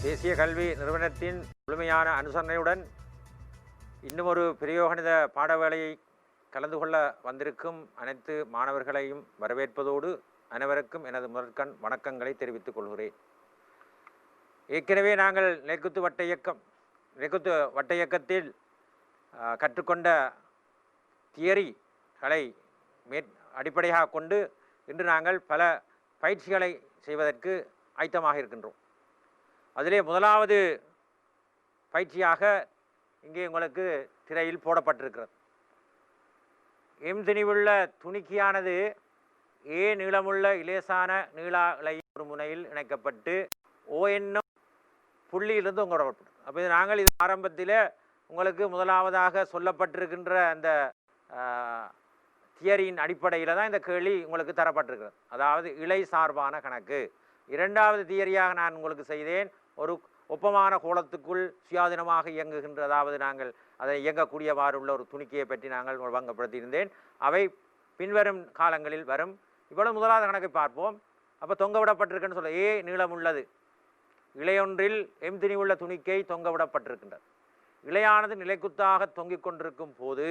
தேசிய கல்வி நிறுவனத்தின் முழுமையான அனுசரணையுடன் இன்னும் ஒரு பிரயோகணித பாடவேளையை கலந்து கொள்ள வந்திருக்கும் அனைத்து மாணவர்களையும் வரவேற்பதோடு அனைவருக்கும் எனது முதற்கண் வணக்கங்களை தெரிவித்துக் கொள்கிறேன். ஏற்கனவே நாங்கள் நிலைக்குத்து வட்ட இயக்கத்தில் கற்றுக்கொண்ட தியரிகளை அடிப்படையாக கொண்டு இன்று நாங்கள் பல பயிற்சிகளை செய்வதற்கு ஆயத்தமாக இருக்கின்றோம். அதிலே முதலாவது பயிற்சியாக இங்கே உங்களுக்கு திரையில் போடப்பட்டிருக்கிறது. திணிவுள்ள துணிக்கியானது ஏ நீளமுள்ள இலேசான நீளாலை ஒரு முனையில் இணைக்கப்பட்டு ஓ என்னும் புள்ளியிலிருந்து உங்களப்பட்டது. அப்போ இது நாங்கள் இது ஆரம்பத்தில் உங்களுக்கு முதலாவதாக சொல்லப்பட்டிருக்கின்ற அந்த தியரியின் அடிப்படையில் தான் இந்த கேள்வி உங்களுக்கு தரப்பட்டிருக்கிறது. அதாவது இலை சார்பான கணக்கு. இரண்டாவது தியரியாக நான் உங்களுக்கு செய்தேன், ஒரு ஒப்பமான கோலத்துக்குள் சுயாதீனமாக இயங்குகின்ற, அதாவது நாங்கள் அதை இயங்கக்கூடியவாறு உள்ள ஒரு துணிக்கையை பற்றி நாங்கள் வழங்கப்படுத்தியிருந்தேன். அவை பின்வரும் காலங்களில் வரும். இவ்வளவு முதலாவது கணக்கை பார்ப்போம். அப்போ தொங்க விடப்பட்டிருக்குன்னு சொல்ல ஏ நீளம் உள்ளது, இலையொன்றில் திணிவுள்ள துணிக்கை தொங்க விடப்பட்டிருக்கின்றது. இலையானது நிலைக்குத்தாக தொங்கிக் கொண்டிருக்கும் போது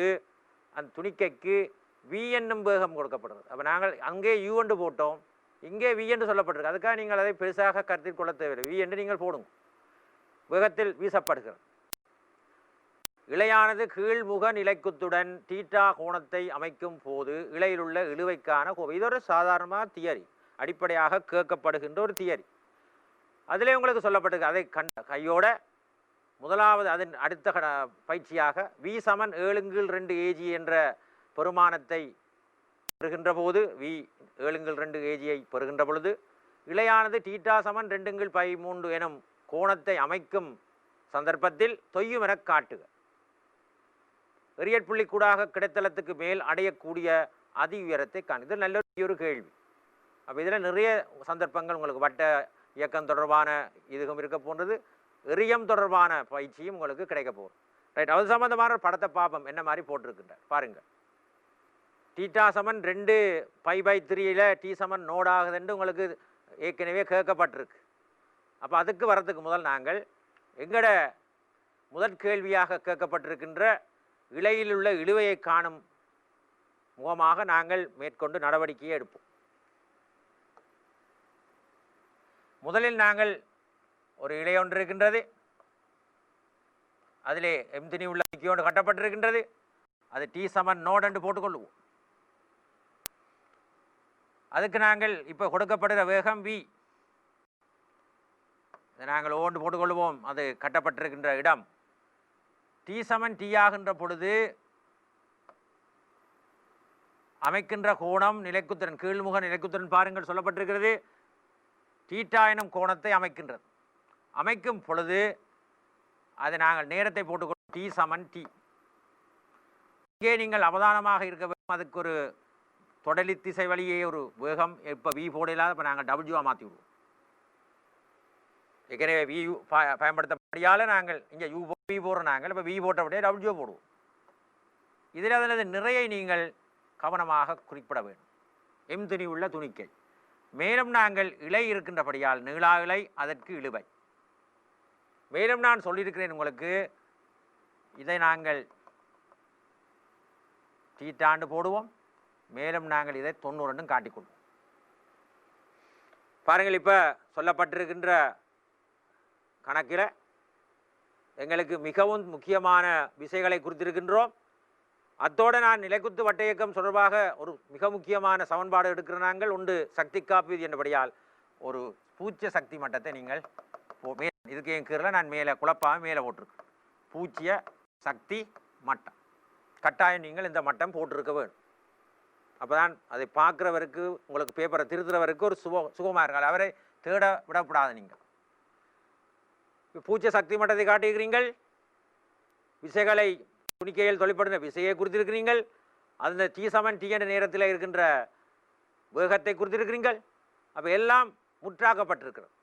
அந்த துணிக்கைக்கு வி என்னும் வேகம் கொடுக்கப்படுகிறது. அப்போ நாங்கள் அங்கே யூ என்று போட்டோம், இங்கே வி என்று சொல்லப்பட்டிருக்கு. அதுக்காக நீங்கள் அதை பெருசாக கருத்தில் கொள்ள தேவையில்லை. வி என்று நீங்கள் போடுங்க. வேகத்தில் வீசப்படுகிறது. இலையானது கீழ்முக நிலைக்குத்துடன் தீட்டா கோணத்தை அமைக்கும் போது இலையிலுள்ள இழுவைக்கான கோவை. இது ஒரு சாதாரணமாக தியரி, அடிப்படையாக கேட்கப்படுகின்ற ஒரு தியரி. அதிலே உங்களுக்கு சொல்லப்பட்டிருக்கு. அதை கையோட முதலாவது அதன் அடுத்த பயிற்சியாக வி சமன் 7/2 AG என்ற பெருமானத்தை பெறுகின்ற போது, வி 7/2 AGயை பெறுகின்ற பொழுது இலையானது தீட்டா சமன் 2/3 எனும் கோணத்தை அமைக்கும் சந்தர்ப்பத்தில் தொய்யும் என காட்டுக. எறியற்புள்ளி கூடாக கிடைத்தளத்துக்கு மேல் அடையக்கூடிய அதி உயரத்தை காணு. இது நல்ல ஒரு கேள்வி. அப்போ இதில் நிறைய சந்தர்ப்பங்கள் உங்களுக்கு வட்ட இயக்கம் தொடர்பான இதுவும் இருக்க போன்றது, எரியம் தொடர்பான பயிற்சியும் உங்களுக்கு கிடைக்க போகும். ரைட், அது சம்பந்தமான படத்தை பார்ப்போம். என்ன மாதிரி போட்டிருக்கின்றார் பாருங்கள். தீட்டா சமன் 2π/3 டி சமன் நோடாகுதுன்னு உங்களுக்கு ஏற்கனவே கேட்கப்பட்டிருக்கு. அப்போ அதுக்கு வரத்துக்கு முதல் நாங்கள் எங்கட முதற் கேள்வியாக கேட்கப்பட்டிருக்கின்ற இலையில் உள்ள இழுவையை காணும் முகமாக நாங்கள் மேற்கொண்டு நடவடிக்கையை எடுப்போம். முதலில் நாங்கள் ஒரு இலை ஒன்று இருக்கின்றது, அதிலே திணி உள்ள ஒன்று கட்டப்பட்டிருக்கின்றது. அது டி சமன் நோட் என்று போட்டுக்கொள்வோம். அதுக்கு நாங்கள் இப்போ கொடுக்கப்படுகிற வேகம் வி. நாங்கள் ஓண்டு போட்டுக்கொள்வோம். அது கட்டப்பட்டிருக்கின்ற இடம் டி சமன் டி ஆகின்ற பொழுது அமைக்கின்ற கோணம் நிலைக்குத்திறன், கீழ்முக நிலைக்குத்திறன் பாருங்கள் சொல்லப்பட்டிருக்கிறது. தீட்டா எனும் கோணத்தை அமைக்கின்றது. அமைக்கும் பொழுது அதை நாங்கள் நேரத்தை போட்டுக்கொள்வோம். டி சமன் டி. இங்கே நீங்கள் அவதானமாக இருக்க வேண்டும். அதுக்கு ஒரு தொடலி திசை வழியே ஒரு வேகம். இப்போ வி போடலாத, இப்போ நாங்கள் டபிள்யூவாக மாற்றி விடுவோம். ஏற்கனவே வி பயன்படுத்தப்படியால் நாங்கள் இங்கே வி போடுறோம். நாங்கள் இப்போ வி போட்டபடியே டபிள்யூ போடுவோம். இதில் அதனது நிறையை நீங்கள் கவனமாக குறிப்பிட வேண்டும். துணி உள்ள துணிக்கை. மேலும் நாங்கள் இலை இருக்கின்றபடியால் நீளா இலை, அதற்கு இழுவை. மேலும் நான் சொல்லியிருக்கிறேன் உங்களுக்கு, இதை நாங்கள் தீட்டாண்டு போடுவோம். மேலும் நாங்கள் இதை 90 காட்டிக்கொள்வோம். பாருங்கள், இப்போ சொல்லப்பட்டிருக்கின்ற கணக்கில் எங்களுக்கு மிகவும் முக்கியமான விசைகளை குறித்திருக்கின்றோம். அத்தோடு நான் நிலைக்குத்து வட்ட இயக்கம் தொடர்பாக ஒரு மிக முக்கியமான சமன்பாடு எடுக்கிற நாங்கள் உண்டு, சக்தி காப்பீது என்றபடியால் ஒரு பூச்சிய சக்தி மட்டத்தை நீங்கள் இதுக்கு என் கீரில் நான் மேலே குழப்பாக மேலே போட்டிருக்கேன். பூச்சிய சக்தி மட்டம் கட்டாயம் நீங்கள் இந்த மட்டம் போட்டிருக்க வேணும். அப்போ தான் அதை பார்க்குறவருக்கு, உங்களுக்கு பேப்பரை திருத்துறவருக்கு ஒரு சுகமாக இருக்காது. அவரை தேட விடக்கூடாது. நீங்கள் பூச்சிய சக்தி மட்டத்தை காட்டியிருக்கிறீர்கள். விசைகளை துணிக்கையில் தொழிற்படுத்த விசையை குறித்திருக்கிறீர்கள். அந்த டி சமன் டி என்ற நேரத்தில் இருக்கின்ற வேகத்தை குறித்திருக்கிறீர்கள். அப்போ எல்லாம் முற்றாக்கப்பட்டிருக்கிறது.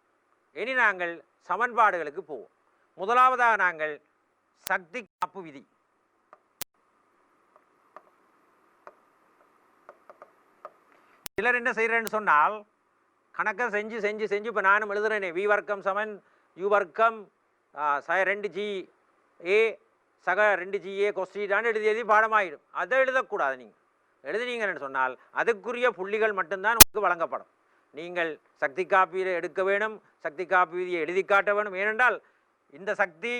இனி நாங்கள் சமன்பாடுகளுக்கு போவோம். முதலாவதாக நாங்கள் சக்தி காப்பு விதி. சிலர் என்ன செய்கிறேன்னு சொன்னால், கணக்கை செஞ்சு இப்போ நானும் எழுதுறேனே, வி வர்க்கம் சமன் யூ வர்க்கம் சய 2 GA சக 2 GA கொஸ்டீட்டான்னு எழுதி பாடமாயிடும். அதை எழுதக்கூடாது. நீங்கள் எழுதினீங்கன்னு சொன்னால் அதுக்குரிய புள்ளிகள் மட்டும்தான் உங்களுக்கு வழங்கப்படும். நீங்கள் சக்தி காப்பீடு எடுக்க வேணும், சக்தி காப்பீதியை எழுதி காட்ட வேணும். ஏனென்றால் இந்த சக்தி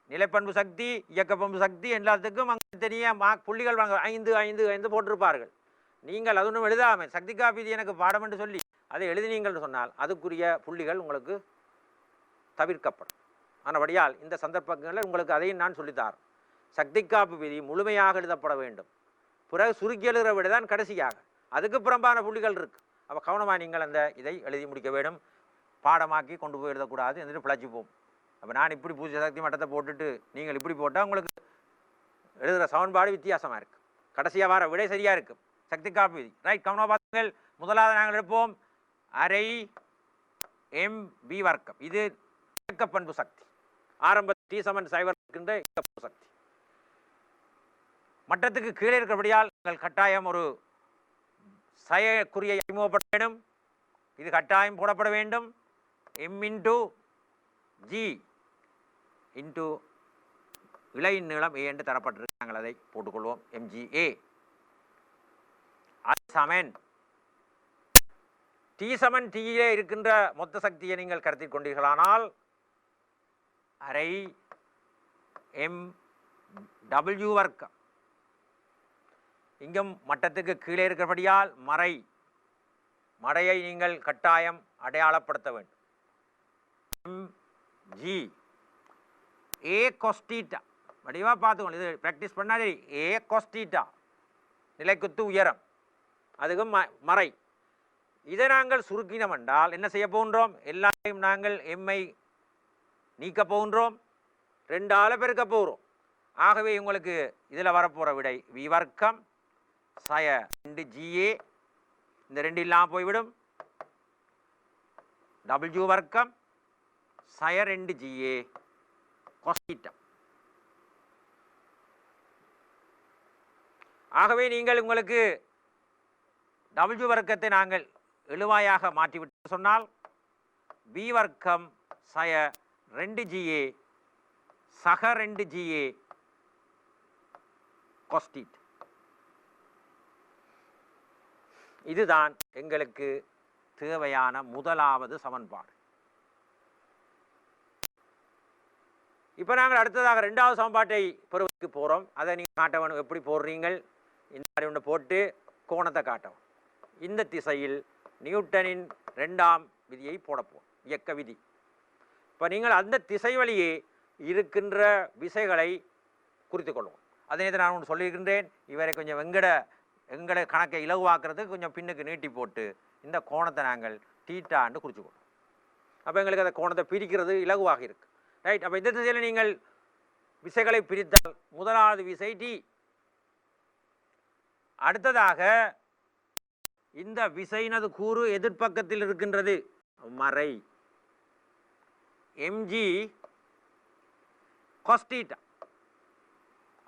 நிலைப்பண்பு சக்தி, இயக்கப்பண்பு சக்தி எல்லாத்துக்கும் அங்கே தெரிய புள்ளிகள் வழங்க 5 5 5 போட்டிருப்பார்கள். நீங்கள் அது ஒன்றும் எழுதாமல் சக்தி காப்பீதி எனக்கு பாடம் என்று சொல்லி அதை எழுதினீங்கள்னு சொன்னால் அதுக்குரிய புள்ளிகள் உங்களுக்கு தவிர்க்கப்படும். ஆனபடியால் இந்த சந்தர்ப்பங்களில் உங்களுக்கு அதையும் நான் சொல்லித்தாரேன். சக்தி காப்பு விதி முழுமையாக எழுதப்பட வேண்டும். பிறகு சுருக்கி எழுதுகிற விட தான் கடைசியாக அதுக்கு புறம்பான புள்ளிகள் இருக்குது. அப்போ கவனமாக நீங்கள் அந்த இதை எழுதி முடிக்க வேண்டும். பாடமாக்கி கொண்டு போய் எழுதக்கூடாது என்று பிழைச்சிப்போம். அப்போ நான் இப்படி பூஜ்ய சக்தி மட்டத்தை போட்டுட்டு நீங்கள் இப்படி போட்டால் உங்களுக்கு எழுதுகிற சமன்பாடு வித்தியாசமாக இருக்குது. கடைசியாக வர விடை சரியாக இருக்கும். சக்தி காப்பு விதி ரைட். கவனமாக பார்த்துங்கள். முதலாவது நாங்கள் எடுப்போம் அரை MB வர்க்கம். இது இயக்கப்பண்பு சக்தி. ஆரம்ப T=0 இருக்கின்ற இயக்கப்பண்பு சக்தி. மட்டத்துக்கு கீழே இருக்கிறபடியால் நீங்கள் கட்டாயம் ஒரு சயக்குறியை அறிமுகப்பட வேண்டும். இது கட்டாயம் போடப்பட வேண்டும். M×G இழையின் நீளம் A என்று தரப்பட்டிருக்கு. நாங்கள் அதை போட்டுக்கொள்வோம். MGA அது சமன் T=T இருக்கின்ற மொத்த சக்தியை நீங்கள் கருத்தில் கொண்டீர்களானால் அரை MW வர்க்கம். இங்கும் மட்டத்துக்கு கீழே இருக்கிறபடியால் மடையை நீங்கள் கட்டாயம் அடையாளப்படுத்த வேண்டும். MG A cos θ வடிவாக பார்த்துக்கோங்க. இது ப்ராக்டிஸ் பண்ணாதே. A cos θ நிலைக்குத்து உயரம், அதுக்கும் மறை. இதை நாங்கள் சுருக்கினம் என்றால் என்ன செய்ய போகின்றோம்? எல்லாரையும் நாங்கள் எம்ஐ நீக்க போகின்றோம், 2ஆல் பெருக்க போகிறோம். ஆகவே உங்களுக்கு இதில் வரப்போகிற விடை V வர்க்கம் சய 2 GA, இந்த 2 இல்லாமல் போய்விடும். W வர்க்கம் சய 2 GA cos θ. ஆகவே நீங்கள் உங்களுக்கு W வர்க்கத்தை நாங்கள் எழுவாயாக மாற்றிவிட்டு சொன்னால் V வர்க்கம் சய 2 GA சக 2 GA cos θ. இதுதான் எங்களுக்கு தேவையான முதலாவது சமன்பாடு. இப்போ நாங்கள் அடுத்ததாக 2வது சமன்பாட்டை பெறுவதற்கு போகிறோம். அதை நீங்கள் காட்ட வேணும். எப்படி போடுறீங்கள்? இந்த மாதிரி ஒன்று போட்டு கோணத்தை காட்டவும். இந்த திசையில் நியூட்டனின் 2ஆம் விதியை போடப்போம், இயக்க விதி. இப்போ நீங்கள் அந்த திசை வழியே இருக்கின்ற விசைகளை குறித்து கொள்வோம். அதனை நான் ஒன்று சொல்லியிருக்கின்றேன். இவரை கொஞ்சம் எங்களை கணக்கை இலகுவாக்குறதுக்கு கொஞ்சம் பின்னுக்கு நீட்டி போட்டு இந்த கோணத்தை நாங்கள் தீட்டான்னு குறிச்சுக்கொள்வோம். அப்போ எங்களுக்கு அந்த கோணத்தை பிரிக்கிறது இலகுவாக இருக்குது. ரைட். அப்போ இந்த திசையில் நீங்கள் விசைகளை பிரித்தால் முதலாவது விசை T. அடுத்ததாக இந்த விசையினது கூறு எதிர்ப்பக்கத்தில் இருக்கின்றது, மறை MG cos θ.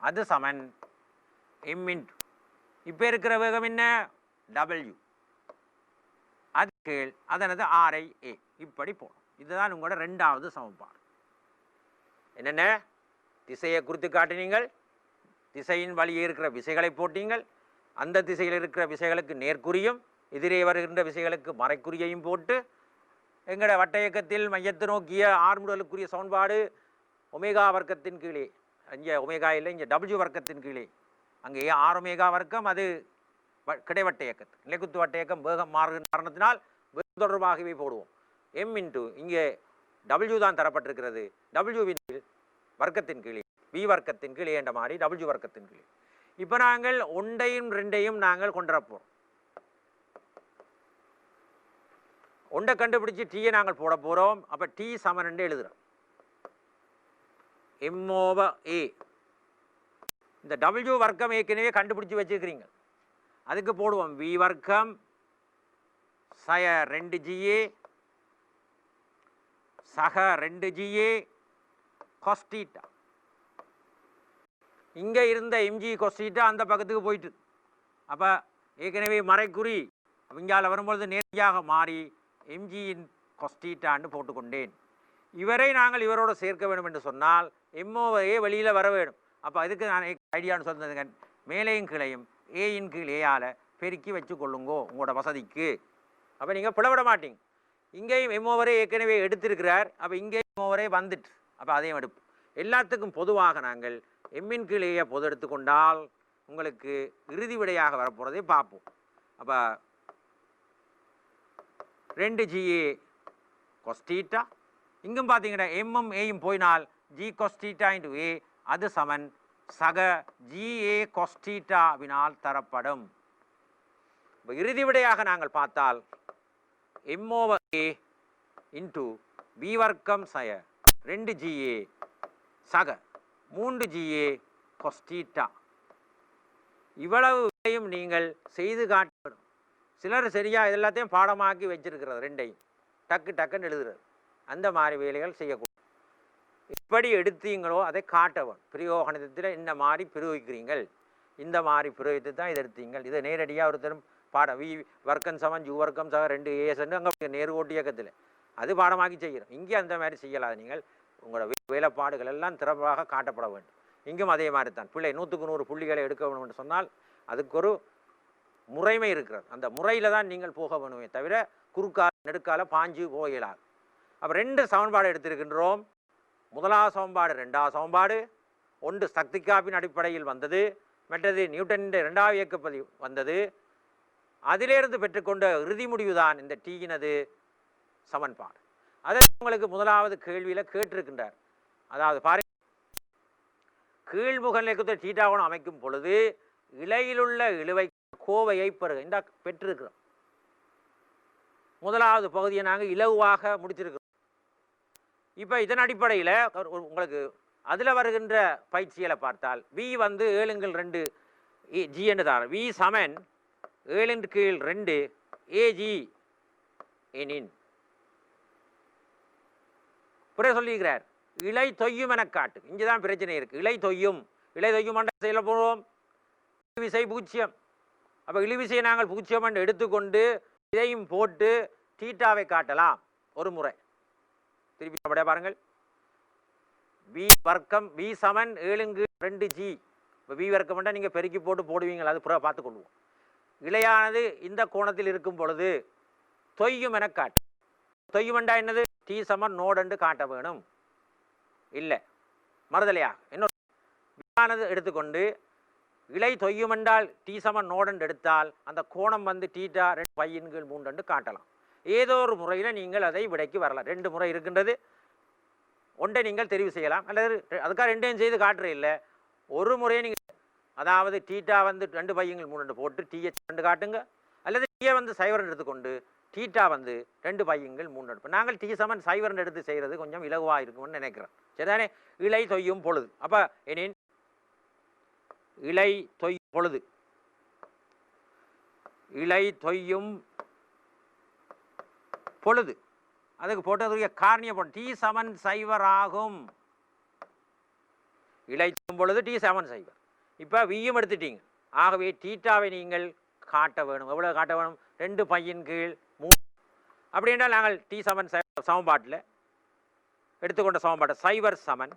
அது சமன் M × இப்போ இருக்கிற வேகம் என்ன? W. அது கீழ் அதனது RIA. இப்படி போடும். இதுதான் உங்களோட 2வது சமன்பாடு. என்னென்ன? திசையை குறித்து காட்டினீங்கள், திசையின் வழியே இருக்கிற விசைகளை போட்டீங்கள், அந்த திசையில் இருக்கிற விசைகளுக்கு நேர்குறியும் எதிரே வருகின்ற விசைகளுக்கு மறைக்குறியையும் போட்டு எங்களோட வட்ட இயக்கத்தில் மையத்தை நோக்கிய ஆர்முடலுக்குரிய சமன்பாடு ஒமேகா வர்க்கத்தின் கீழே, இங்கே ஒமேகா இல்லை, இங்கே W வர்க்கத்தின் கீழே, அங்கே R ஒமேகா வர்க்கம், அது கிடைவட்ட இயக்கத்து நிலைக்குத்து வட்ட இயக்கம் வேகம் மாறுகின்ற காரணத்தினால் வேகம் தொடர்பாகவே போடுவோம். M × இங்கே W தான் தரப்பட்டிருக்கிறது. W வர்க்கத்தின் கீழே, V வர்க்கத்தின் கீழே என்ற மாதிரி W வர்க்கத்தின் கீழே. இப்போ நாங்கள் 1ஐயும் 2ஐயும் நாங்கள் கொண்டுறப்போம். 1 கண்டுபிடிச்சி T நாங்கள் போட போகிறோம். அப்போ T சமன் என்று எழுதுகிறோம். M/A. இந்த W வர்க்கம் ஏற்கனவே கண்டுபிடிச்சி வச்சுருக்கிறீங்க, அதுக்கு போடுவோம் V வர்க்கம் சய 2 GA சக 2 GA cos θ. இங்கே இருந்த MG cos θ அந்த பக்கத்துக்கு போயிட்டு, அப்போ ஏற்கனவே மறைக்குறி இங்கால வரும்பொழுது நேர்த்தியாக மாறி MG cos θன்னு போட்டுக்கொண்டேன். இவரை நாங்கள் இவரோடு சேர்க்க வேண்டும் என்று சொன்னால் எம்ஓவையே வெளியில் வர வேண்டும். அப்போ அதுக்கு நான் ஐடியான்னு சொன்னதுங்க, மேலேயும் கீழையும் ஏயின் கீழ் ஏயால் பெருக்கி வச்சு கொள்ளுங்கோ உங்களோட வசதிக்கு. அப்போ நீங்கள் பிளவிட மாட்டீங்க. இங்கேயும் எம்ஓவரே ஏற்கனவே எடுத்திருக்கிறார், அப்போ இங்கேயும் எம்ஓவரே வந்துட்டு, அப்போ அதையும் எடுப்பு. எல்லாத்துக்கும் பொதுவாக நாங்கள் எம்மின் கீழ் ஏயை பொது எடுத்துக்கொண்டால் உங்களுக்கு இறுதி விடையாக வரப்போகிறதே பார்ப்போம். அப்போ 2GA கொஸ்டீட்டா, இங்கும் பார்த்தீங்கன்னா எம்எம் ஏயும் போயினால் ஜி கொஸ்டீட்டா இன்டு ஏ, அது சமன் சக GA கொஸ்டீட்டாவினால் தரப்படும். இப்போ இறுதி விடையாக நாங்கள் பார்த்தால் M/A இன்டு பி வர்க்கம் சய 2GA சக 3GA கொஸ்டீட்டா. இவ்வளவு விடையும் நீங்கள் செய்து காட்ட. சிலர் சரியாக எல்லாத்தையும் பாடமாக்கி வச்சிருக்கிறது, ரெண்டையும் டக்கு டக்குன்னு எழுதுறது. அந்த மாதிரி வேலைகள் செய்யக்கூடாது. எப்படி எடுத்தீங்களோ அதை காட்டவும். பிரயோகணத்தில் இந்த மாதிரி பிரயோகிக்கிறீங்கள், இந்த மாதிரி பிரயோகித்து தான் இதை எடுத்தீங்கள். இதை நேரடியாக ஒருத்தரும் பாடம் வி வர்க்கம் சமன் ஜூ வர்க்கம் சக 2AS அங்கே நேரு ஓட்டு இயக்கத்தில் அது பாடமாக்கி செய்கிறோம். இங்கே அந்த மாதிரி செய்யலாது. நீங்கள் உங்களோட வேலைப்பாடுகள் எல்லாம் திறமையாக காட்டப்பட வேண்டும். இங்கும் அதே மாதிரி தான். பிள்ளை 100க்கு 100 புள்ளிகளை எடுக்க வேண்டும் என்று சொன்னால் அதுக்கு ஒரு முறைமை இருக்கிறது. அந்த முறையில் தான் நீங்கள் போக வேணுமே தவிர குறுக்கால நெடுக்கால பாஞ்சு போகலாது. அப்போ 2 சமன்பாடு எடுத்திருக்கின்றோம். முதலாவது சமன்பாடு, 2வது சமன்பாடு. ஒன்று சக்திக்காப்பின் அடிப்படையில் வந்தது, மற்றது நியூட்டனின் 2வது இயக்கப்பதிவு வந்தது. அதிலிருந்து பெற்றுக்கொண்ட இறுதி முடிவு தான் இந்த டீயினது சமன்பாடு. அதை உங்களுக்கு முதலாவது கேள்வியில் கேட்டிருக்கின்றார். அதாவது பாருங்க, கீழ்முகநிலைக்கு தீட்டாவோணம் அமைக்கும் பொழுது இலையிலுள்ள இழுவை கோவையை இந்த பெற்றிருக்கிறோம். முதலாவது பகுதியை நாங்கள் இலகுவாக முடித்திருக்கிறோம். இப்போ இதன் அடிப்படையில் உங்களுக்கு அதில் வருகின்ற பயிற்சிகளை பார்த்தால் V வந்து 7/2 G என்று தான். V சமன் 7/2 AG எனின் புரிய சொல்லியிருக்கிறார். இலை தொய்யும் என காட்டு. இங்கே தான் பிரச்சனை இருக்குது. இலை தொய்யும் செய்ய போகிறோம். இழுவிசை 0. அப்போ இழுவிசையை நாங்கள் 0 என்று எடுத்துக்கொண்டு இதையும் போட்டு தீட்டாவை காட்டலாம் ஒரு முறை. திருப்பி அப்படியே பாருங்கள். V வர்க்கம் V சமன் 7/2G. இப்போ V வர்க்கம் என்றால் நீங்கள் பெருக்கி போட்டு போடுவீங்க, அது புற பார்த்துக்கொள்வோம். இலையானது இந்த கோணத்தில் இருக்கும் பொழுது தொய்யும் என காட்டு. தொய்யும் என்றால் என்னது? T சமன் நோடு என்று காட்ட வேணும். இல்லை மறுதலையா இன்னொரு எடுத்துக்கொண்டு இலை தொய்யும் என்றால் T சமன் நோடு என்று எடுத்தால் அந்த கோணம் வந்து தீட்டா 2π/3 என்று காட்டலாம். ஏதோ ஒரு முறையில் நீங்கள் அதை விடைக்கு வரலாம். 2 முறை இருக்கின்றது. ஒன்றை நீங்கள் தெரிவு செய்யலாம், அல்லது அதுக்காக 2ஐயும் செய்து காட்டுற இல்லை. ஒரு முறையை நீங்கள், அதாவது தீட்டா வந்து 2π/3 போட்டு TH 2 காட்டுங்க, அல்லது T வந்து 0 எடுத்துக்கொண்டு தீட்டா வந்து 2π/3 எடுப்போம். நாங்கள் T சமன் 0 எடுத்து செய்கிறது கொஞ்சம் இலகுவாக இருக்கும்னு நினைக்கிறேன். சரிதானே? இலை தொய்யும் பொழுது. அப்போ எனின் இலை தொய்யும் பொழுது, இலை தொய்யும் பொழுது அதுக்கு போட்டதுடைய காரணிய போட்டு T சமன் 0 ஆகும். இலை தொய்யும் பொழுது T சமன் 0. இப்போ வியும் எடுத்துட்டீங்க. ஆகவே தீட்டாவை நீங்கள் காட்ட வேணும். எவ்வளோ காட்ட வேணும்? 2π/3. அப்படி என்றால் நாங்கள் T சமன் சமன்பாட்டில் எடுத்துக்கொண்ட சமன்பாட்டை 0 சமன்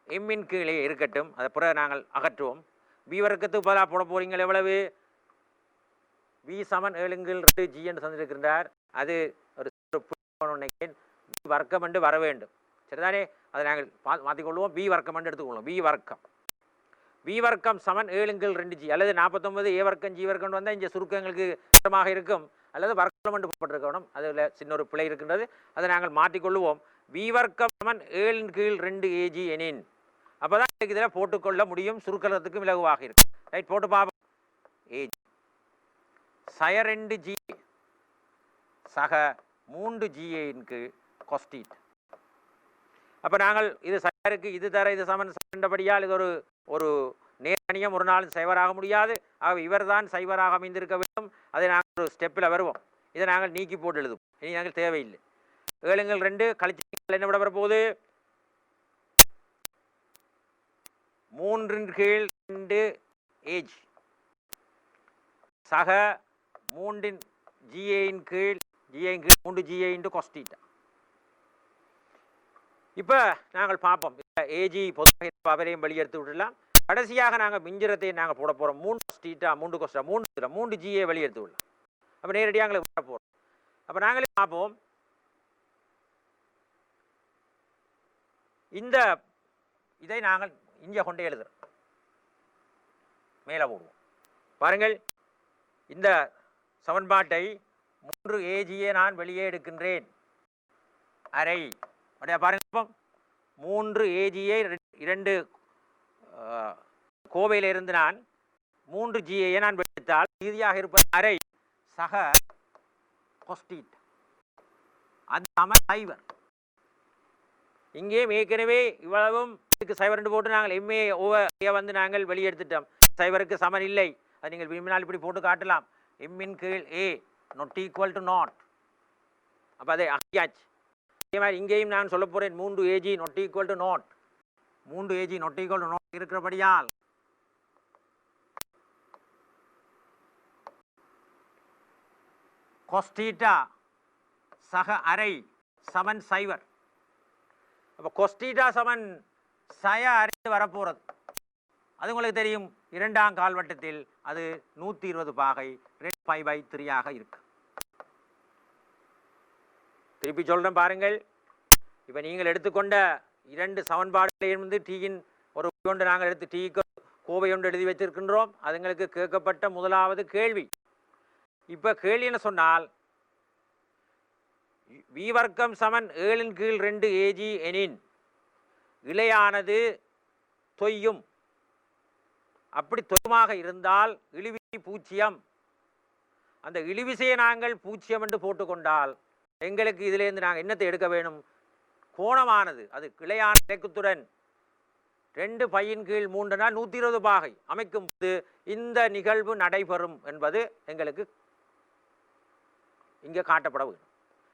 எம்மின் கீழே இருக்கட்டும், அதை பிறகு நாங்கள் அகற்றுவோம். B வர்க்கத்துக்கு பதிலாக போட போறீங்கள். எவ்வளவு? V சமன் 7/2G என்று தந்திருக்கின்றார். அது ஒரு வர்க்கம் என்று வர வேண்டும். சரிதானே? அதை நாங்கள் மாற்றிக்கொள்வோம். B வர்க்கம் என்று எடுத்துக்கொள்வோம். V வர்க்கம் சமன் 7/2G அல்லது 49 A வர்க்கம் G வர்க்கம் வந்தால் இங்கே சுருக்கங்களுக்கு இடமாக இருக்கும், அல்லது வர்க்கம் என்று போட்டிருக்கணும். அதில் சின்ன ஒரு பிழை இருக்கின்றது, அதை நாங்கள் மாற்றிக்கொள்வோம். V வர்க்கம் சமன் 7/2AG எனின் அப்போதான் இதில் போட்டுக்கொள்ள முடியும், சுருக்கிறதுக்கும் இலகுவாக இருக்கும். ரைட், போட்டு பார்ப்போம். AG சய 2G சக 3GA கொஸ்டீட். அப்போ நாங்கள் இது சயருக்கு இது தர இது சமன் சண்டபடியால் இது ஒரு நேரணியம் ஒரு நாள் சைவராக முடியாது. ஆக இவர் தான் சைவராக அமைந்திருக்க வேண்டும். அதை நாங்கள் ஒரு ஸ்டெப்பில் வருவோம். இதை நாங்கள் நீக்கி போட்டு எழுதுவோம். இனி நாங்கள் தேவையில்லை. 7/2 கழிச்சு என்ன விட வரப்போகுது? 3/2 AG சக 3GA 3GA கொஸ்டீட்டா. இப்போ நாங்கள் பார்ப்போம். ஏஜி பொதுவாக அவரையும் வெளியெடுத்து விடலாம். கடைசியாக நாங்கள் மிஞ்சிரத்தை நாங்கள் போட போகிறோம். 3 ஸ்டீட்டா 3 கொஸ்டா 3 ஜிஏ வெளியெடுத்து விடலாம். அப்போ நேரடியாக எங்களை விட போகிறோம். அப்போ நாங்களே பார்ப்போம். இதை நாங்கள் இங்கே கொண்டே எழுதுறோம். மேலே போடுவோம். பாருங்கள், இந்த சமன்பாட்டை 3 ஏஜியை நான் வெளியே எடுக்கின்றேன். அரை அப்படியா பாருங்க. 3 ஏஜியை 2 கோவையிலிருந்து நான் 3 ஜியை நான் எடுத்தால் இறுதியாக இருப்பது அரை சக கொஸ்டீட். அது சமன் சைவர். இங்கே ஏற்கனவே இவ்வளவும் இதுக்கு சைவர் என்று போட்டு நாங்கள் எம்ஏ ஓவை வந்து நாங்கள் வெளியெடுத்துட்டோம். சைவருக்கு சமன் இல்லை. அது நீங்கள் விரும்பினால் இப்படி போட்டு காட்டலாம். எம்மின் கீழ் ஏ not equal to not. அப்போ அதை ஆக்கியாச்சு. அதே மாதிரி இங்கேயும் நான் சொல்ல போகிறேன் 3 AG not equal to not. 3 AG not equal to not இருக்கிறபடியால் கொஸ்டீட்டா சக அரை சமன் சைவர். அப்போ கொஸ்டீட்டா சமன் சய அரை வரப்போகிறது. அது உங்களுக்கு தெரியும். 2ஆம் கால்வட்டத்தில் அது 120 பாகை 2π/3 இருக்கு. திருப்பி சொல்றேன் பாருங்கள். இப்போ நீங்கள் எடுத்துக்கொண்ட 2 சமன்பாடுகளிலிருந்து டீயின் ஒரு ஒன்று நாங்கள் எடுத்து டீக்கு கோவை ஒன்று எழுதி வச்சிருக்கின்றோம். அதுங்களுக்கு கேட்கப்பட்ட முதலாவது கேள்வி. இப்போ கேள்வி என்ன சொன்னால், வி வர்க்கம் சமன் 7/2 ஏஜி எனின் இழையானது தொய்யும். அப்படி தொய்மாக இருந்தால் இழிவிசை 0. அந்த இழிவிசையை நாங்கள் 0 என்று போட்டுக்கொண்டால் எங்களுக்கு இதிலேருந்து நாங்கள் என்னத்தை எடுக்க வேணும்? கோணமானது அது இழையான இலக்கத்துடன் 2π/3 120 பாகை அமைக்கும் போது இந்த நிகழ்வு நடைபெறும் என்பது எங்களுக்கு இங்கே காட்டப்பட வேண்டும்.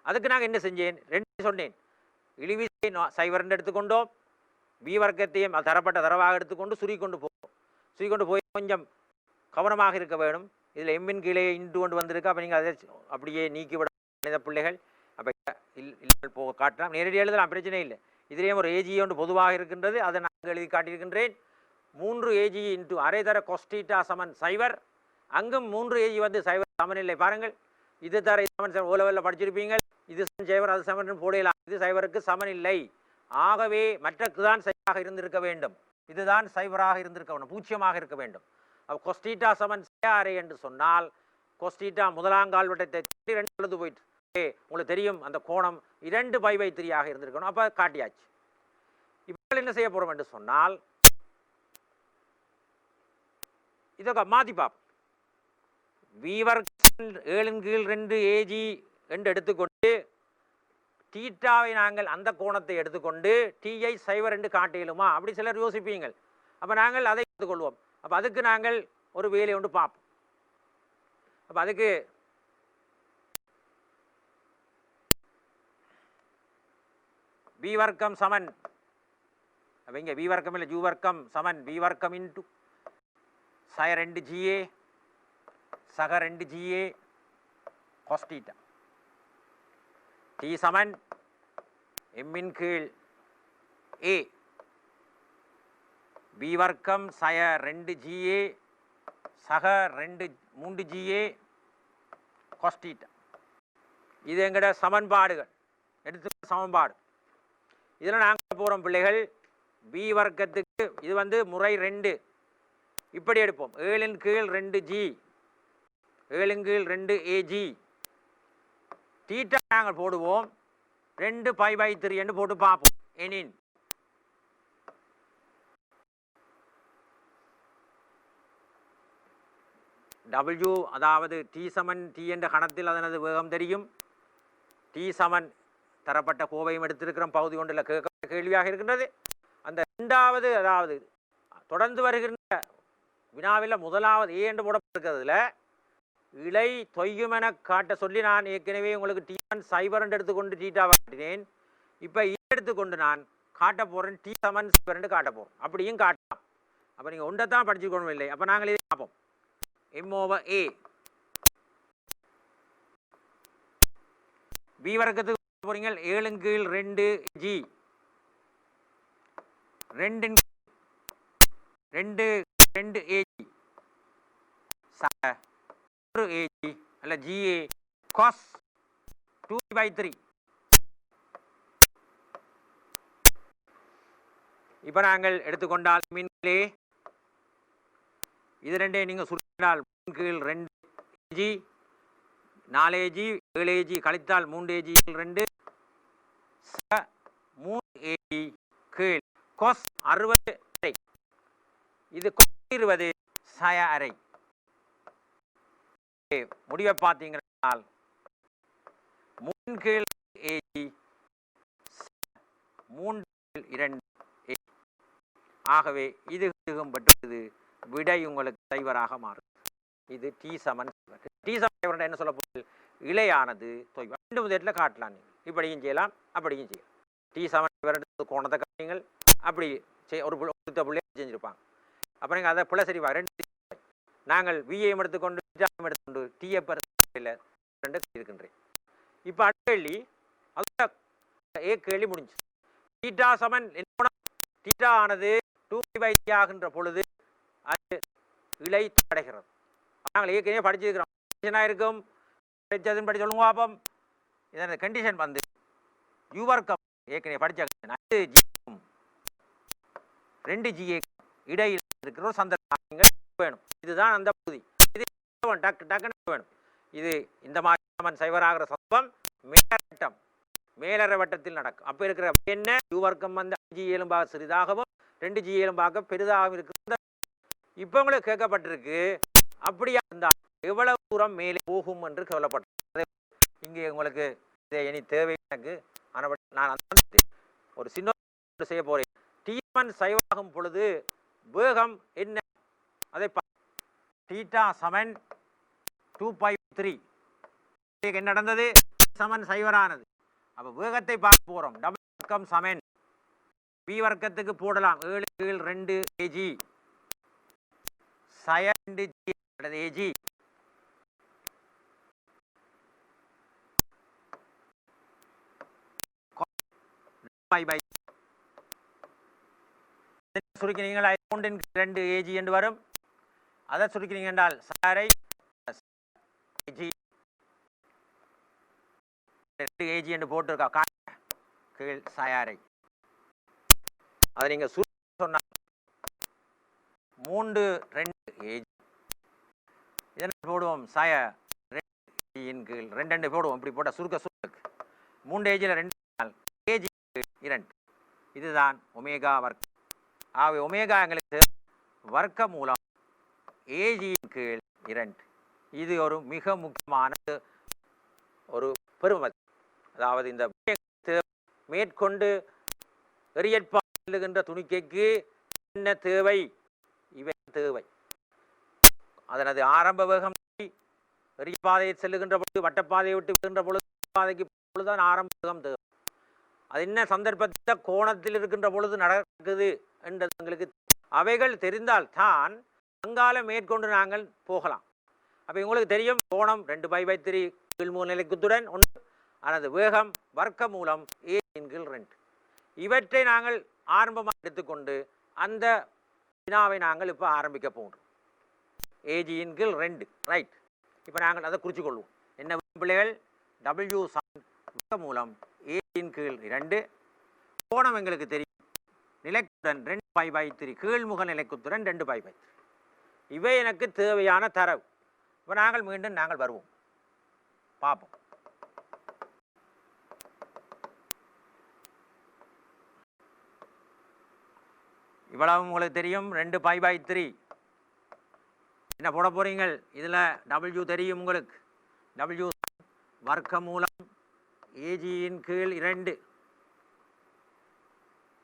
அதுக்கு நாங்கள் என்ன செஞ்சேன்? 2 சொன்னேன். இழிவிசை சைவர்ன்னு எடுத்துக்கொண்டோம். வி வர்க்கத்தையும் தரப்பட்ட தரவாக எடுத்துக்கொண்டு சுருக்கிக்கொண்டு போய் கொஞ்சம் கவனமாக இருக்க வேண்டும். இதில் எம்மின் கீழே இன்று கொண்டு வந்திருக்கு. அப்போ நீங்கள் அதை அப்படியே நீக்கிவிட மனித பிள்ளைகள். அப்போ இல்லை போக காட்டலாம். நேரடி எழுதலாம், பிரச்சனை இல்லை. இதிலேயும் ஒரு ஏஜி ஒன்று பொதுவாக இருக்கின்றது. அதை நான் எழுதி காட்டியிருக்கின்றேன். 3 ஏஜி இன்ட்டு அரை தர கொஸ்டீட்டா சமன் சைவர். அங்கும் 3 ஏஜி வந்து சைவர் சமனில்லை. பாருங்கள், இது தர சமன் ஓ லெவலில் படிச்சிருப்பீங்க. இது சைவர் அது சமன் போடலாம். இது சைவருக்கு சமன் இல்லை. ஆகவே மற்றதுதான் சைவராக இருந்திருக்க வேண்டும். இதுதான் சைவராக இருந்திருக்க வேண்டும், 0 இருக்க வேண்டும். அப்போ கொஸ்டீட்டா சமன் அரை என்று சொன்னால் கொஸ்டீட்டா முதலாங்கால் வட்டத்தை 2 போயிட்டு உங்களுக்கு தெரியும். அந்த கோணம் 2π/3 இருந்திருக்கணும். அப்போ காட்டியாச்சு. இப்போ என்ன செய்ய போகிறோம் என்று சொன்னால் இதை மாற்றி பார்ப்போம். வி வர்க்கம் 7/2 ஏஜி என்று எடுத்துக்கொண்டு தீட்டாவை நாங்கள் அந்த கோணத்தை எடுத்துக்கொண்டு டீயை சைவர் என்று காட்டிலுமா அப்படி சிலர் யோசிப்பீங்கள். அப்போ நாங்கள் அதை எடுத்துக்கொள்வோம். அப்போ அதுக்கு நாங்கள் ஒரு வேலை ஒன்று பார்ப்போம். அப்போ அதுக்கு வி வர்க்கம் சமன், அப்போ இங்கே வி வர்க்கம் இல்லை, ஜூ வர்க்கம் சமன் வி வர்க்கம் இன்ட்டு சய 2 ஜிஏ சக 2 ஜிஏ கொஸ்டீட்டா. டி சமன் எம்மின் கீழ் ஏ பி வர்க்கம் சய 2 ஜிஏ சக 3 ஜிஏ கொஸ்டீட்டா. இது எங்கட சமன்பாடுகள். எடுத்து சமன்பாடு இதில் நாங்கள் போகிறோம் பிள்ளைகள். பி வர்க்கத்துக்கு இது வந்து முறை 2 இப்படி எடுப்போம். 7/2 ஜி 7/2 ஏஜி. தீட்டா நாங்கள் போடுவோம் 2π/3 என்று போட்டு பார்ப்போம். எனின் W அதாவது டி சமன் டி என்ற கணத்தில் அதனது வேகம் தெரியும். டி சமன் தரப்பட்ட கோவையும் எடுத்திருக்கிறோம். பகுதி கொண்டுள்ள கேள்வியாக இருக்கின்றது. அந்த 2வது அதாவது தொடர்ந்து வருகின்ற வினாவில் முதலாவது ஏ என்று போடப்பட்டிருக்கிறதுல இழை தொய்யும் என காட்ட சொல்லி நான் ஏற்கனவே உங்களுக்கு T1 சைவர் என்று எடுத்துக்கொண்டு டீட்டா காட்டினேன். இப்போ எடுத்துக்கொண்டு நான் காட்ட போகிறேன் T சமன் சைவர் என்று காட்ட போகிறோம். அப்படியும் காட்டலாம். அப்போ நீங்கள் ஒன்றை தான் படிச்சுக்கணும் இல்லை. அப்போ நாங்கள் இதை பார்ப்போம். M/A பி வர்க்கத்துக்கு போகிறீங்க 7/2 ஜி 2 2 2 ஏஜி ஒரு ஏஜி அல்ல ஜிஏ cos 2/3. இப்போ நாங்கள் எடுத்துக்கொண்டால் மீன்களே இது ரெண்டே நீங்கள் சுருக்கினால் கீழ் 2 ஏஜி 4 ஏஜி 7 ஏஜி கழித்தால் 3 ஏஜி 2 3 ஏஜி கீழ் cos 60 அரை. இது 20 சய அரை. முடிவை பார்த்தீங்கன்னா 3 கீழ் ஏஜி 3 2. ஆகவே இது பட்டது விடை உங்களுக்கு சைவராக மாறும். இது டி சமன் டி சமன் என்ன சொல்ல போகுது? இலையானது தொய்வு. 2 விதத்தில் காட்டலாம். நீங்கள் இப்படியும் செய்யலாம், அப்படியும் செய்யலாம். டி சமன் கோணத்தை காட்டுங்கள், அப்படி ஒரு பிள்ளைய செஞ்சுருப்பாங்க. அப்போ நீங்கள் அதை பிள்ளை சரிவா 2 நாங்கள் விஏஎம் எடுத்துக்கொண்டு எடுத்துக்கொண்டு டிஎப்பர் 2 இருக்கின்றேன். இப்போ அடுத்த கேள்வி அதோட கேள்வி முடிஞ்சு. தீட்டா சமன் என்ன? தீட்டா ஆனது 2π ஆகின்ற பொழுது அது இலை அடைகிறது. நாங்கள் ஏற்கனவே படிச்சிருக்கிறோம். இருக்கும் படித்ததுன்னு படி சொல்லுங்க பாப்போம். இதன் கண்டிஷன் வந்து யூ வர்க்கம் ஏற்கனவே படித்த 2GA இடையில் இருக்கிற ஒரு சந்தர்ப்பங்கள் வேணும். இதுதான் அந்த பகுதி. இது டக்குன்னு வேணும். இது இந்த மாதிரி சைவராகிற சந்தர்ப்பம் மேலற வட்டத்தில் நடக்கும். அப்போ இருக்கிற என்ன யூ வர்க்கம் வந்து 5G எலும்பாக சிறிதாகவும் 2G எலும்பாக பெரிதாகவும் இருக்கிறது. இப்போ உங்களுக்கு கேட்கப்பட்டிருக்கு அப்படியா இருந்தால் எவ்வளவு தூரம் மேலே போகும் என்று சொல்லப்பட்டது. இங்கே உங்களுக்கு இனி தேவை எனக்கு. ஆனால் நான் ஒரு சின்ன செய்ய போறேன். T1 சைவாகும் பொழுது வேகம் என்ன? அதை தீட்டா சமன் 2π3 என்ன நடந்தது? சமன் சைவரானது. அப்போ வேகத்தை பார்க்க போறோம். டபுள் வர்க்கம் சமன் பி வர்க்கத்துக்கு போடலாம் 7 கீழ் 2 ஏஜி சய 2G ஏஜி சுருக்கினீங்களா 2 ஏஜி என்று வரும். அதை சுருக்கினீங்க என்றால் சாரை ஏஜி என்று போட்டிருக்கா கீழ் சாயாரை. அதை நீங்க சொன்ன 3 2 ஏஜி இதனை போடுவோம். சாய 2 கீழ் 2 போடுவோம். இப்படி போட்ட சுருக்கு 3 ஏஜில் 2 ஏஜி 2. இதுதான் ஒமேகா வர்க்கம். ஆகவே ஒமேகா எங்களுக்கு வர்க்க மூலம் ஏஜியின் கீழ் 2. இது ஒரு மிக முக்கியமான ஒரு பெருமதி. அதாவது இந்த மேற்கொண்டு எரியற்பாடுகின்ற துணிக்கைக்கு என்ன தேவை? இவை தேவை. அதனது ஆரம்ப வேகம் எரியப்பாதையை செல்லுகின்ற பொழுது வட்டப்பாதையை விட்டு விடுகின்ற பொழுது பாதைக்கு பொழுதுதான் ஆரம்ப வேகம் தேவை. அது என்ன சந்தர்ப்பத்தில் கோணத்தில் இருக்கின்ற பொழுது நடக்குது என்றது எங்களுக்கு அவைகள் தெரிந்தால் தான் அங்கால மேற்கொண்டு நாங்கள் போகலாம். அப்போ உங்களுக்கு தெரியும் கோணம் 2π3 கீழ்மூல நிலைக்குத்துடன் 1 அல்லது வேகம் வர்க்க மூலம் ஏஜியின் கீழ் 2. இவற்றை நாங்கள் ஆரம்பமாக எடுத்துக்கொண்டு அந்த வினாவை நாங்கள் இப்போ ஆரம்பிக்க போகிறோம். ஏஜியின் கீழ் 2 ரைட். இப்போ நாங்கள் அதை குறித்து கொள்வோம். என்ன பிள்ளைகள்? W வர்க்க மூலம் ஏஜியின் கீழ் 2. கோணம் எங்களுக்கு தெரியும் நிலைக்குத்துடன் 2π3 கீழ்முக நிலைக்குத்துடன் 2π3. இவை எனக்கு தேவையான தரவு. இப்போ நாங்கள் மீண்டும் வருவோம் பார்ப்போம். இவ்வளவு உங்களுக்கு தெரியும். 2π3 என்ன போட போறீங்க? இதில் W தெரியும் உங்களுக்கு. W வர்க்க மூலம் ஏஜியின் கீழ் 2.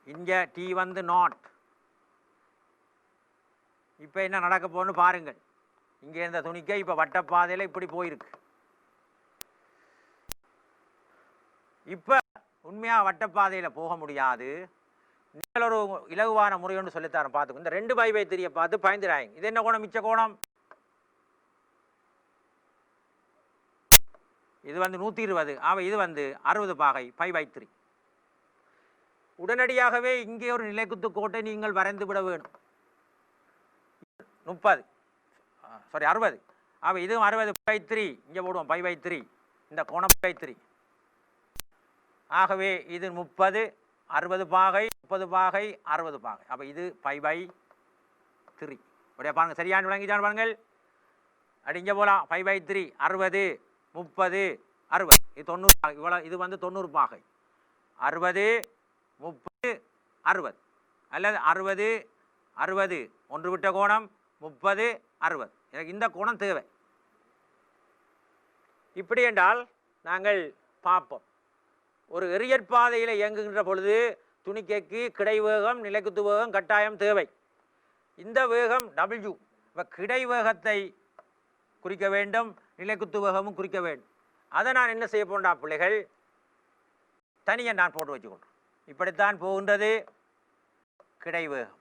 இங்கே T வந்து நாட். இப்போ என்ன நடக்க போன்னு பாருங்கள். இங்கே இருந்த துணிக்கை இப்போ வட்டப்பாதையில் இப்படி போயிருக்கு. இப்போ உண்மையாக வட்டப்பாதையில் போக முடியாது. நீங்கள் ஒரு இலகுவான முறை ஒன்று சொல்லித்தரேன் பார்த்துக்கோ. இந்த 2π3 பார்த்து பயந்துடாங்க. இது என்ன கோணம்? மிச்ச கோணம் இது வந்து 120. இது வந்து 60 பாகை π/3. உடனடியாகவே இங்கே ஒரு நிலைக்குத்து கோட்டை நீங்கள் வரைந்து விட வேணும். 30 சாரி 60. அப்போ இதுவும் 60/3 இங்கே போடுவோம் 5/3. இந்த கோணம் 5/3. ஆகவே இது 30 60 பாகை 30 பாகை 60 பாகை. அப்போ இது 5/3. அப்படியே பாருங்க, சரியான விளங்கிச்சான் பாருங்கள். அப்படி இங்கே போகலாம் 5/3 60 30 60. இது 90 இவ்வளோ. இது வந்து 90 பாகை. 60 30 60 அல்லது 60 60 ஒன்று விட்ட கோணம் 30 60. எனக்கு இந்த கோணம் தேவை. இப்படி என்றால் நாங்கள் பார்ப்போம். ஒரு எரியற் பாதையில் இயங்குகின்ற பொழுது துணிக்கைக்கு கிடை வேகம் நிலைக்குத்து வேகம் கட்டாயம் தேவை. இந்த வேகம் W. இப்போ கிடை வேகத்தை குறிக்க வேண்டும், நிலைக்குத்து வேகமும் குறிக்க வேண்டும். அதை நான் என்ன செய்ய போன்றா பிள்ளைகள், தனியாக நான் போட்டு வச்சுக்கொள்கிறேன். இப்படித்தான் போகின்றது கிடை வேகம்.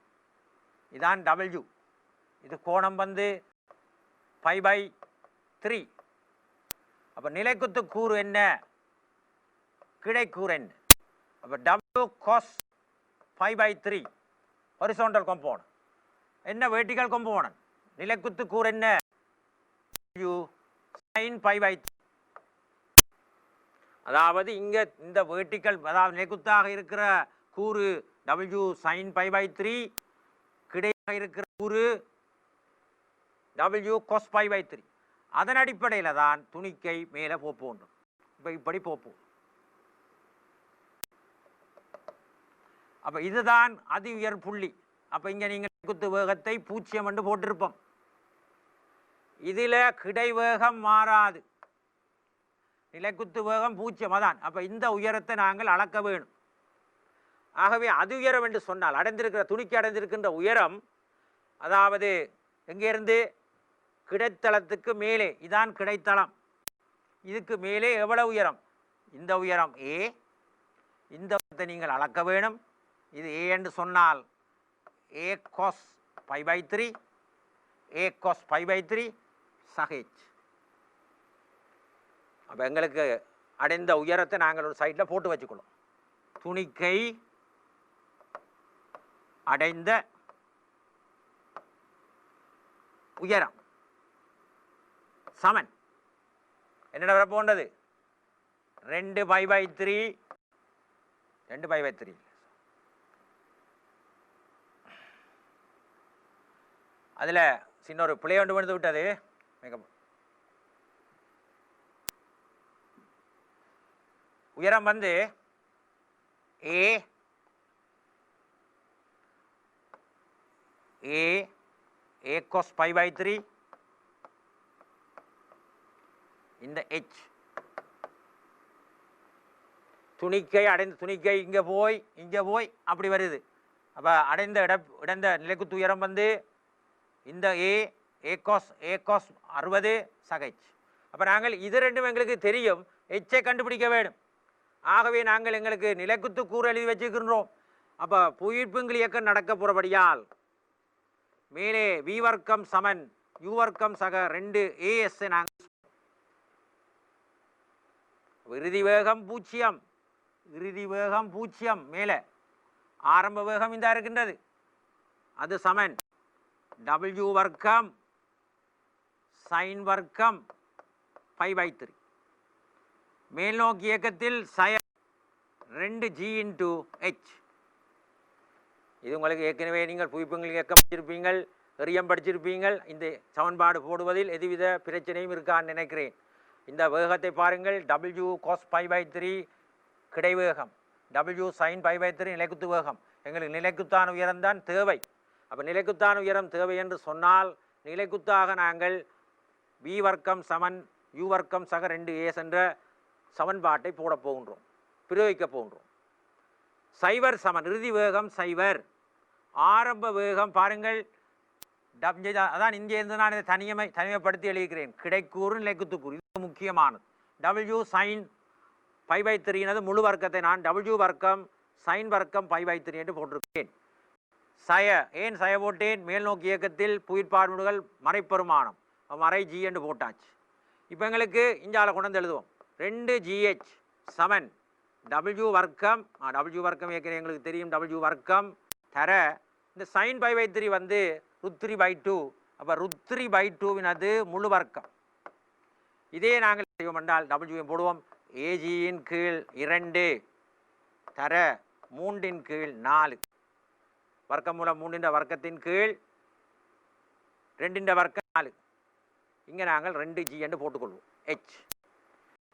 இதான் W. இது கோணம் வந்து 5/3. அப்போ நிலைக்குத்து கூறு என்ன, கிடைக்கூறு என்ன? அப்போ W cos 5/3 ஹொரிசோண்டல் காம்பவுண்ட் என்ன, வெர்டிகல் காம்பவுண்ட். நிலைக்குத்து கூறு என்ன, W sin 5/3. அதாவது இங்கே இந்த வெர்டிக்கல், அதாவது நிலைக்குத்தாக இருக்கிற கூறு W sin 5/3, கிடையாக இருக்கிற கூறு W cos 5/3. அதன் அடிப்படையில் தான் துணிக்கை மேலே போப்போம். இப்போ இப்படி போப்போம். அப்போ இதுதான் அதி உயர் புள்ளி. அப்போ இங்கே நீங்கள் நிலைக்குத்து வேகத்தை 0 என்று போட்டிருப்போம். இதில் கிடை வேகம் மாறாது, நிலைக்குத்து வேகம் 0 அதான். அப்போ இந்த உயரத்தை நாங்கள் அளக்க வேணும். ஆகவே அது உயரம் என்று சொன்னால் அடைந்திருக்கிற துணிக்கு அடைந்திருக்கின்ற உயரம், அதாவது எங்கேருந்து கிடைத்தளத்துக்கு மேலே, இதான் கிடைத்தளம். இதுக்கு மேலே எவ்வளவு உயரம், இந்த உயரம் A. இந்த உயரத்தை நீங்கள் அளக்க வேணும். இது A என்று சொன்னால் A cos 5/3 A cos 5/3 சஹேஜ். அப்போ எங்களுக்கு அடைந்த உயரத்தை நாங்கள் ஒரு சைடில் போட்டு வச்சுக்கொள்ளும். துணிக்கை அடைந்த உயரம் சமன் என்னென்ன வர போன்றது 2π/3 2π/3. அதில் சின்ன ஒரு பிழை ஒன்று வந்து விட்டது. உயரம் வந்து A cos 5/3 இந்த H. துணிக்கை அடைந்த துணிக்கை இங்கே போய் அப்படி வருது. அப்போ அடைந்த நிலைக்குத்து உயரம் வந்து இந்த A cos 60 சகைச். அப்போ நாங்கள் இது ரெண்டும் எங்களுக்கு தெரியும், எச்சை கண்டுபிடிக்க வேண்டும். ஆகவே நாங்கள் எங்களுக்கு நிலைக்குத்து கூறு எழுதி வச்சுக்கின்றோம். அப்போ புவியீர்ப்புங்கள் இயக்கம் நடக்க போகிறபடியால் மேலே V வர்க்கம் சமன் U வர்க்கம் சக 2AS நாங்கள் இறுதி வேகம் 0, இறுதி வேகம் 0 மேலே, ஆரம்ப வேகம் இந்த இருக்கின்றது, அது சமன் W வர்க்கம் sin வர்க்கம் 5/3. மேல் நோக்கி இயக்கத்தில் சய 2G × H. இது உங்களுக்கு ஏற்கனவே நீங்கள் புவிப்பங்கள் இயக்கம் படிச்சிருப்பீங்கள், எரியம் படிச்சிருப்பீங்கள். இந்த சமன்பாடு போடுவதில் எதுவித பிரச்சனையும் இருக்கான்னு நினைக்கிறேன். இந்த வேகத்தை பாருங்கள், W cos 5/3 கிடை வேகம், W sin 5/3 நிலைக்குத்து வேகம். எங்களுக்கு நிலைக்குத்தான உயரம் தான் தேவை. அப்போ நிலைக்குத்தான உயரம் தேவை என்று சொன்னால் நிலைக்குத்தாக நாங்கள் V வர்க்கம் சமன் U வர்க்கம் சக 2AS என்ற சமன்பாட்டை போட போகின்றோம், பிரயோகிக்க போகின்றோம். சைவர் சமன் இறுதி வேகம் சைவர், ஆரம்ப வேகம் பாருங்கள் அதான் இங்கே இருந்து நான் இதை தனிமைப்படுத்தி எழுதிக்கிறேன். கிடைக்கூறு நிலைக்குத்துக்கூறு இது முக்கியமானது. W sin 5/3 முழு வர்க்கத்தை நான் W வர்க்கம் sin வர்க்கம் 5/3 என்று போட்டிருக்கேன். ஏன் சய போட்டேன், மேல் நோக்கி இயக்கத்தில் புவிப்பார்முடுகள் மறைப்பெருமானம் மறை G என்று போட்டாச்சு. இப்போ எங்களுக்கு இஞ்சால கொண்டு வந்து எழுதுவோம். 2GH சமன் டபிள்யூ வர்க்கம் டபிள்யூ வர்க்கம் ஏற்கனவே எங்களுக்கு தெரியும். டபிள்யூ வர்க்கம் தர இந்த சைன் பை பை 3 வந்து √3/2. அப்போ √3/2 அது முழு வர்க்கம். இதே நாங்கள் செய்வோம் என்றால் டபிள்யூ போடுவோம். ஏஜியின் கீழ் 2 தர 3 கீழ் 4 வர்க்கம் மூலம் 3 வர்க்கத்தின் கீழ் 2 வர்க்கம் 4. இங்கே நாங்கள் 2G என்று போட்டுக்கொள்வோம். H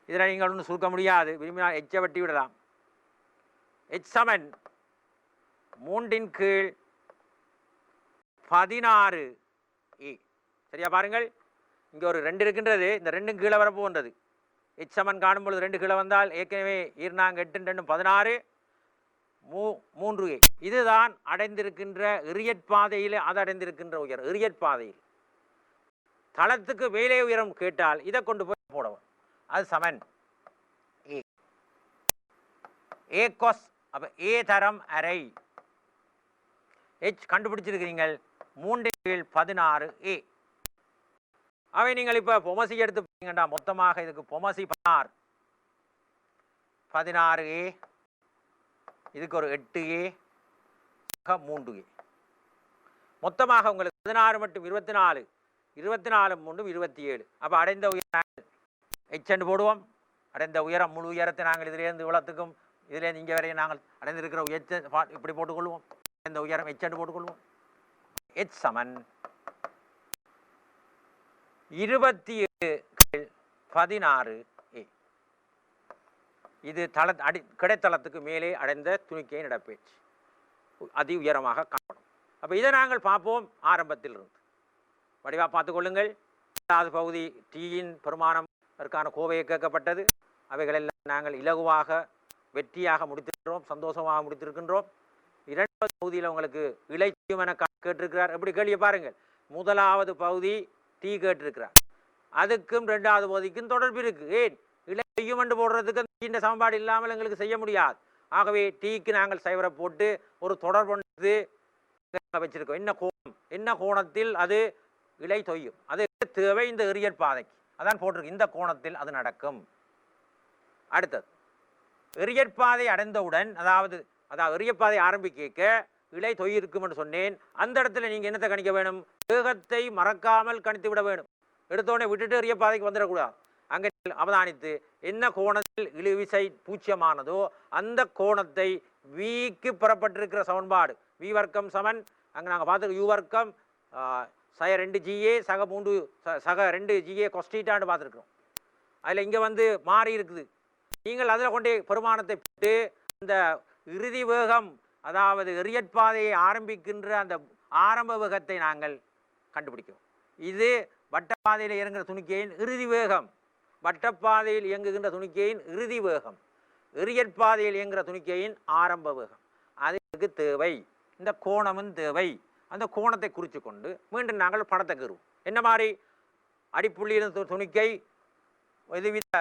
இதில் நீங்கள் ஒன்றும் சுருக்க முடியாது. விரும்பினால் H வெட்டி விடலாம். H சமன் 3 கீழ் 16A. சரியா பாருங்கள், இங்கே ஒரு 2 இருக்கின்றது. இந்த 2 கீழே வரப்போன்றது. H சமன் காணும் பொழுது 2 கீழே வந்தால் ஏற்கனவே 8 2 16 3A. இதுதான் அடைந்திருக்கின்ற இரியற் பாதையில் அது அடைந்திருக்கின்ற உயரம். இரியற் பாதையில் தளத்துக்கு மேலே உயரம் கேட்டால் இதை கொண்டு போய் போடவும். அது சமன் A cos. அப்போ A தரம் அரை. H கண்டுபிடிச்சிருக்கிறீங்கள் 3 கீழ் 16A. அவை நீங்கள் இப்போ பொமசி எடுத்து போனீங்கடா, மொத்தமாக இதுக்கு பொமசி 16A, இதுக்கு ஒரு 8A, 3A. மொத்தமாக உங்களுக்கு 16 மட்டும் 24, 24 3 27. அப்போ அடைந்த உயரம் H என்று போடுவோம். அடைந்த உயரம் முழு உயரத்தை நாங்கள் இதிலேருந்து இவ்வளத்துக்கும் இதிலேருந்து இங்கே வரையும் நாங்கள் அடைந்திருக்கிற உயரத்தை இப்படி போட்டுக்கொள்வோம். அடைந்த உயரம் H என்று போட்டுக்கொள்வோம். H சமன் 27/16A. இது கிடைத்தளத்துக்கு மேலே அடைந்த துணிக்கையின் இடப்பேச்சு அதி உயரமாக காணப்படும். அப்போ இதை நாங்கள் பார்ப்போம் ஆரம்பத்தில் இருந்து. வடிவாக பார்த்துக்கொள்ளுங்கள். 2வது பகுதி டீயின் பெருமானம் அதற்கான கோவையை கேட்கப்பட்டது. அவைகளெல்லாம் நாங்கள் இலகுவாக வெற்றியாக முடித்திருக்கிறோம், சந்தோஷமாக முடித்திருக்கின்றோம். 2வது பகுதியில் உங்களுக்கு இலைச்சியும் என கேட்டிருக்கிறார். எப்படி கேள்வியை பாருங்கள். 1வது பகுதி டீ கேட்டிருக்கிறார். அதுக்கும் 2வது பகுதிக்கும் தொடர்பு இருக்குது. ஏன் இலைச்சியும் என்று போடுறதுக்கு இந்த சமன்பாடு இல்லாமல் எங்களுக்கு செய்ய முடியாது. ஆகவே டீக்கு நாங்கள் சைவரை போட்டு ஒரு தொடர்பு வச்சிருக்கோம். என்ன கோணத்தில் அது இலை தொய்யும், அது தேவை இந்த இரியற் பாதைக்கு. அதான் போட்டிருக்கு, இந்த கோணத்தில் அது நடக்கும். அடுத்தது இரியற் பாதை அடைந்தவுடன், அதாவது இரியற் பாதை ஆரம்பிக்க இலை தொய்யிருக்கும் என்று சொன்னேன். அந்த இடத்துல நீங்கள் என்னத்தை கணிக்க வேணும்? வேகத்தை மறக்காமல் கணித்து விட வேணும். எடுத்தோடனே விட்டுட்டு இரியற் பாதைக்கு வந்துடக்கூடாது. அங்கே அவதானித்து என்ன கோணத்தில் இழுவிசை பூச்சியமானதோ அந்த கோணத்தை விக்கு பெறப்பட்டிருக்கிற சமன்பாடு வி வர்க்கம் சமன், அங்கே நாங்கள் பார்த்துருக்கோம் யூ வர்க்கம் சக 2GA சக 2GA கொஸ்டீட்டான்னு பார்த்துருக்குறோம். அதில் இங்கே வந்து மாறி இருக்குது. நீங்கள் அதில் கொண்டே பெருமானத்தை போட்டு இந்த இறுதி வேகம், அதாவது இரியற் பாதையை ஆரம்பிக்கின்ற அந்த ஆரம்ப வேகத்தை நாங்கள் கண்டுபிடிக்கிறோம். இது வட்டப்பாதையில் இறங்குகிற துணிக்கையின் இறுதி வேகம், வட்டப்பாதையில் இயங்குகின்ற துணிக்கையின் இறுதி வேகம், இரியற் பாதையில் இயங்குகிற துணிக்கையின் ஆரம்ப வேகம். அதுக்கு தேவை இந்த கோணமும் தேவை. அந்த கோணத்தை குறித்து கொண்டு மீண்டும் நாங்கள் படத்தை கருவோம். என்ன மாதிரி அடிப்புள்ளியிலிருந்து துணிக்கை எதுவித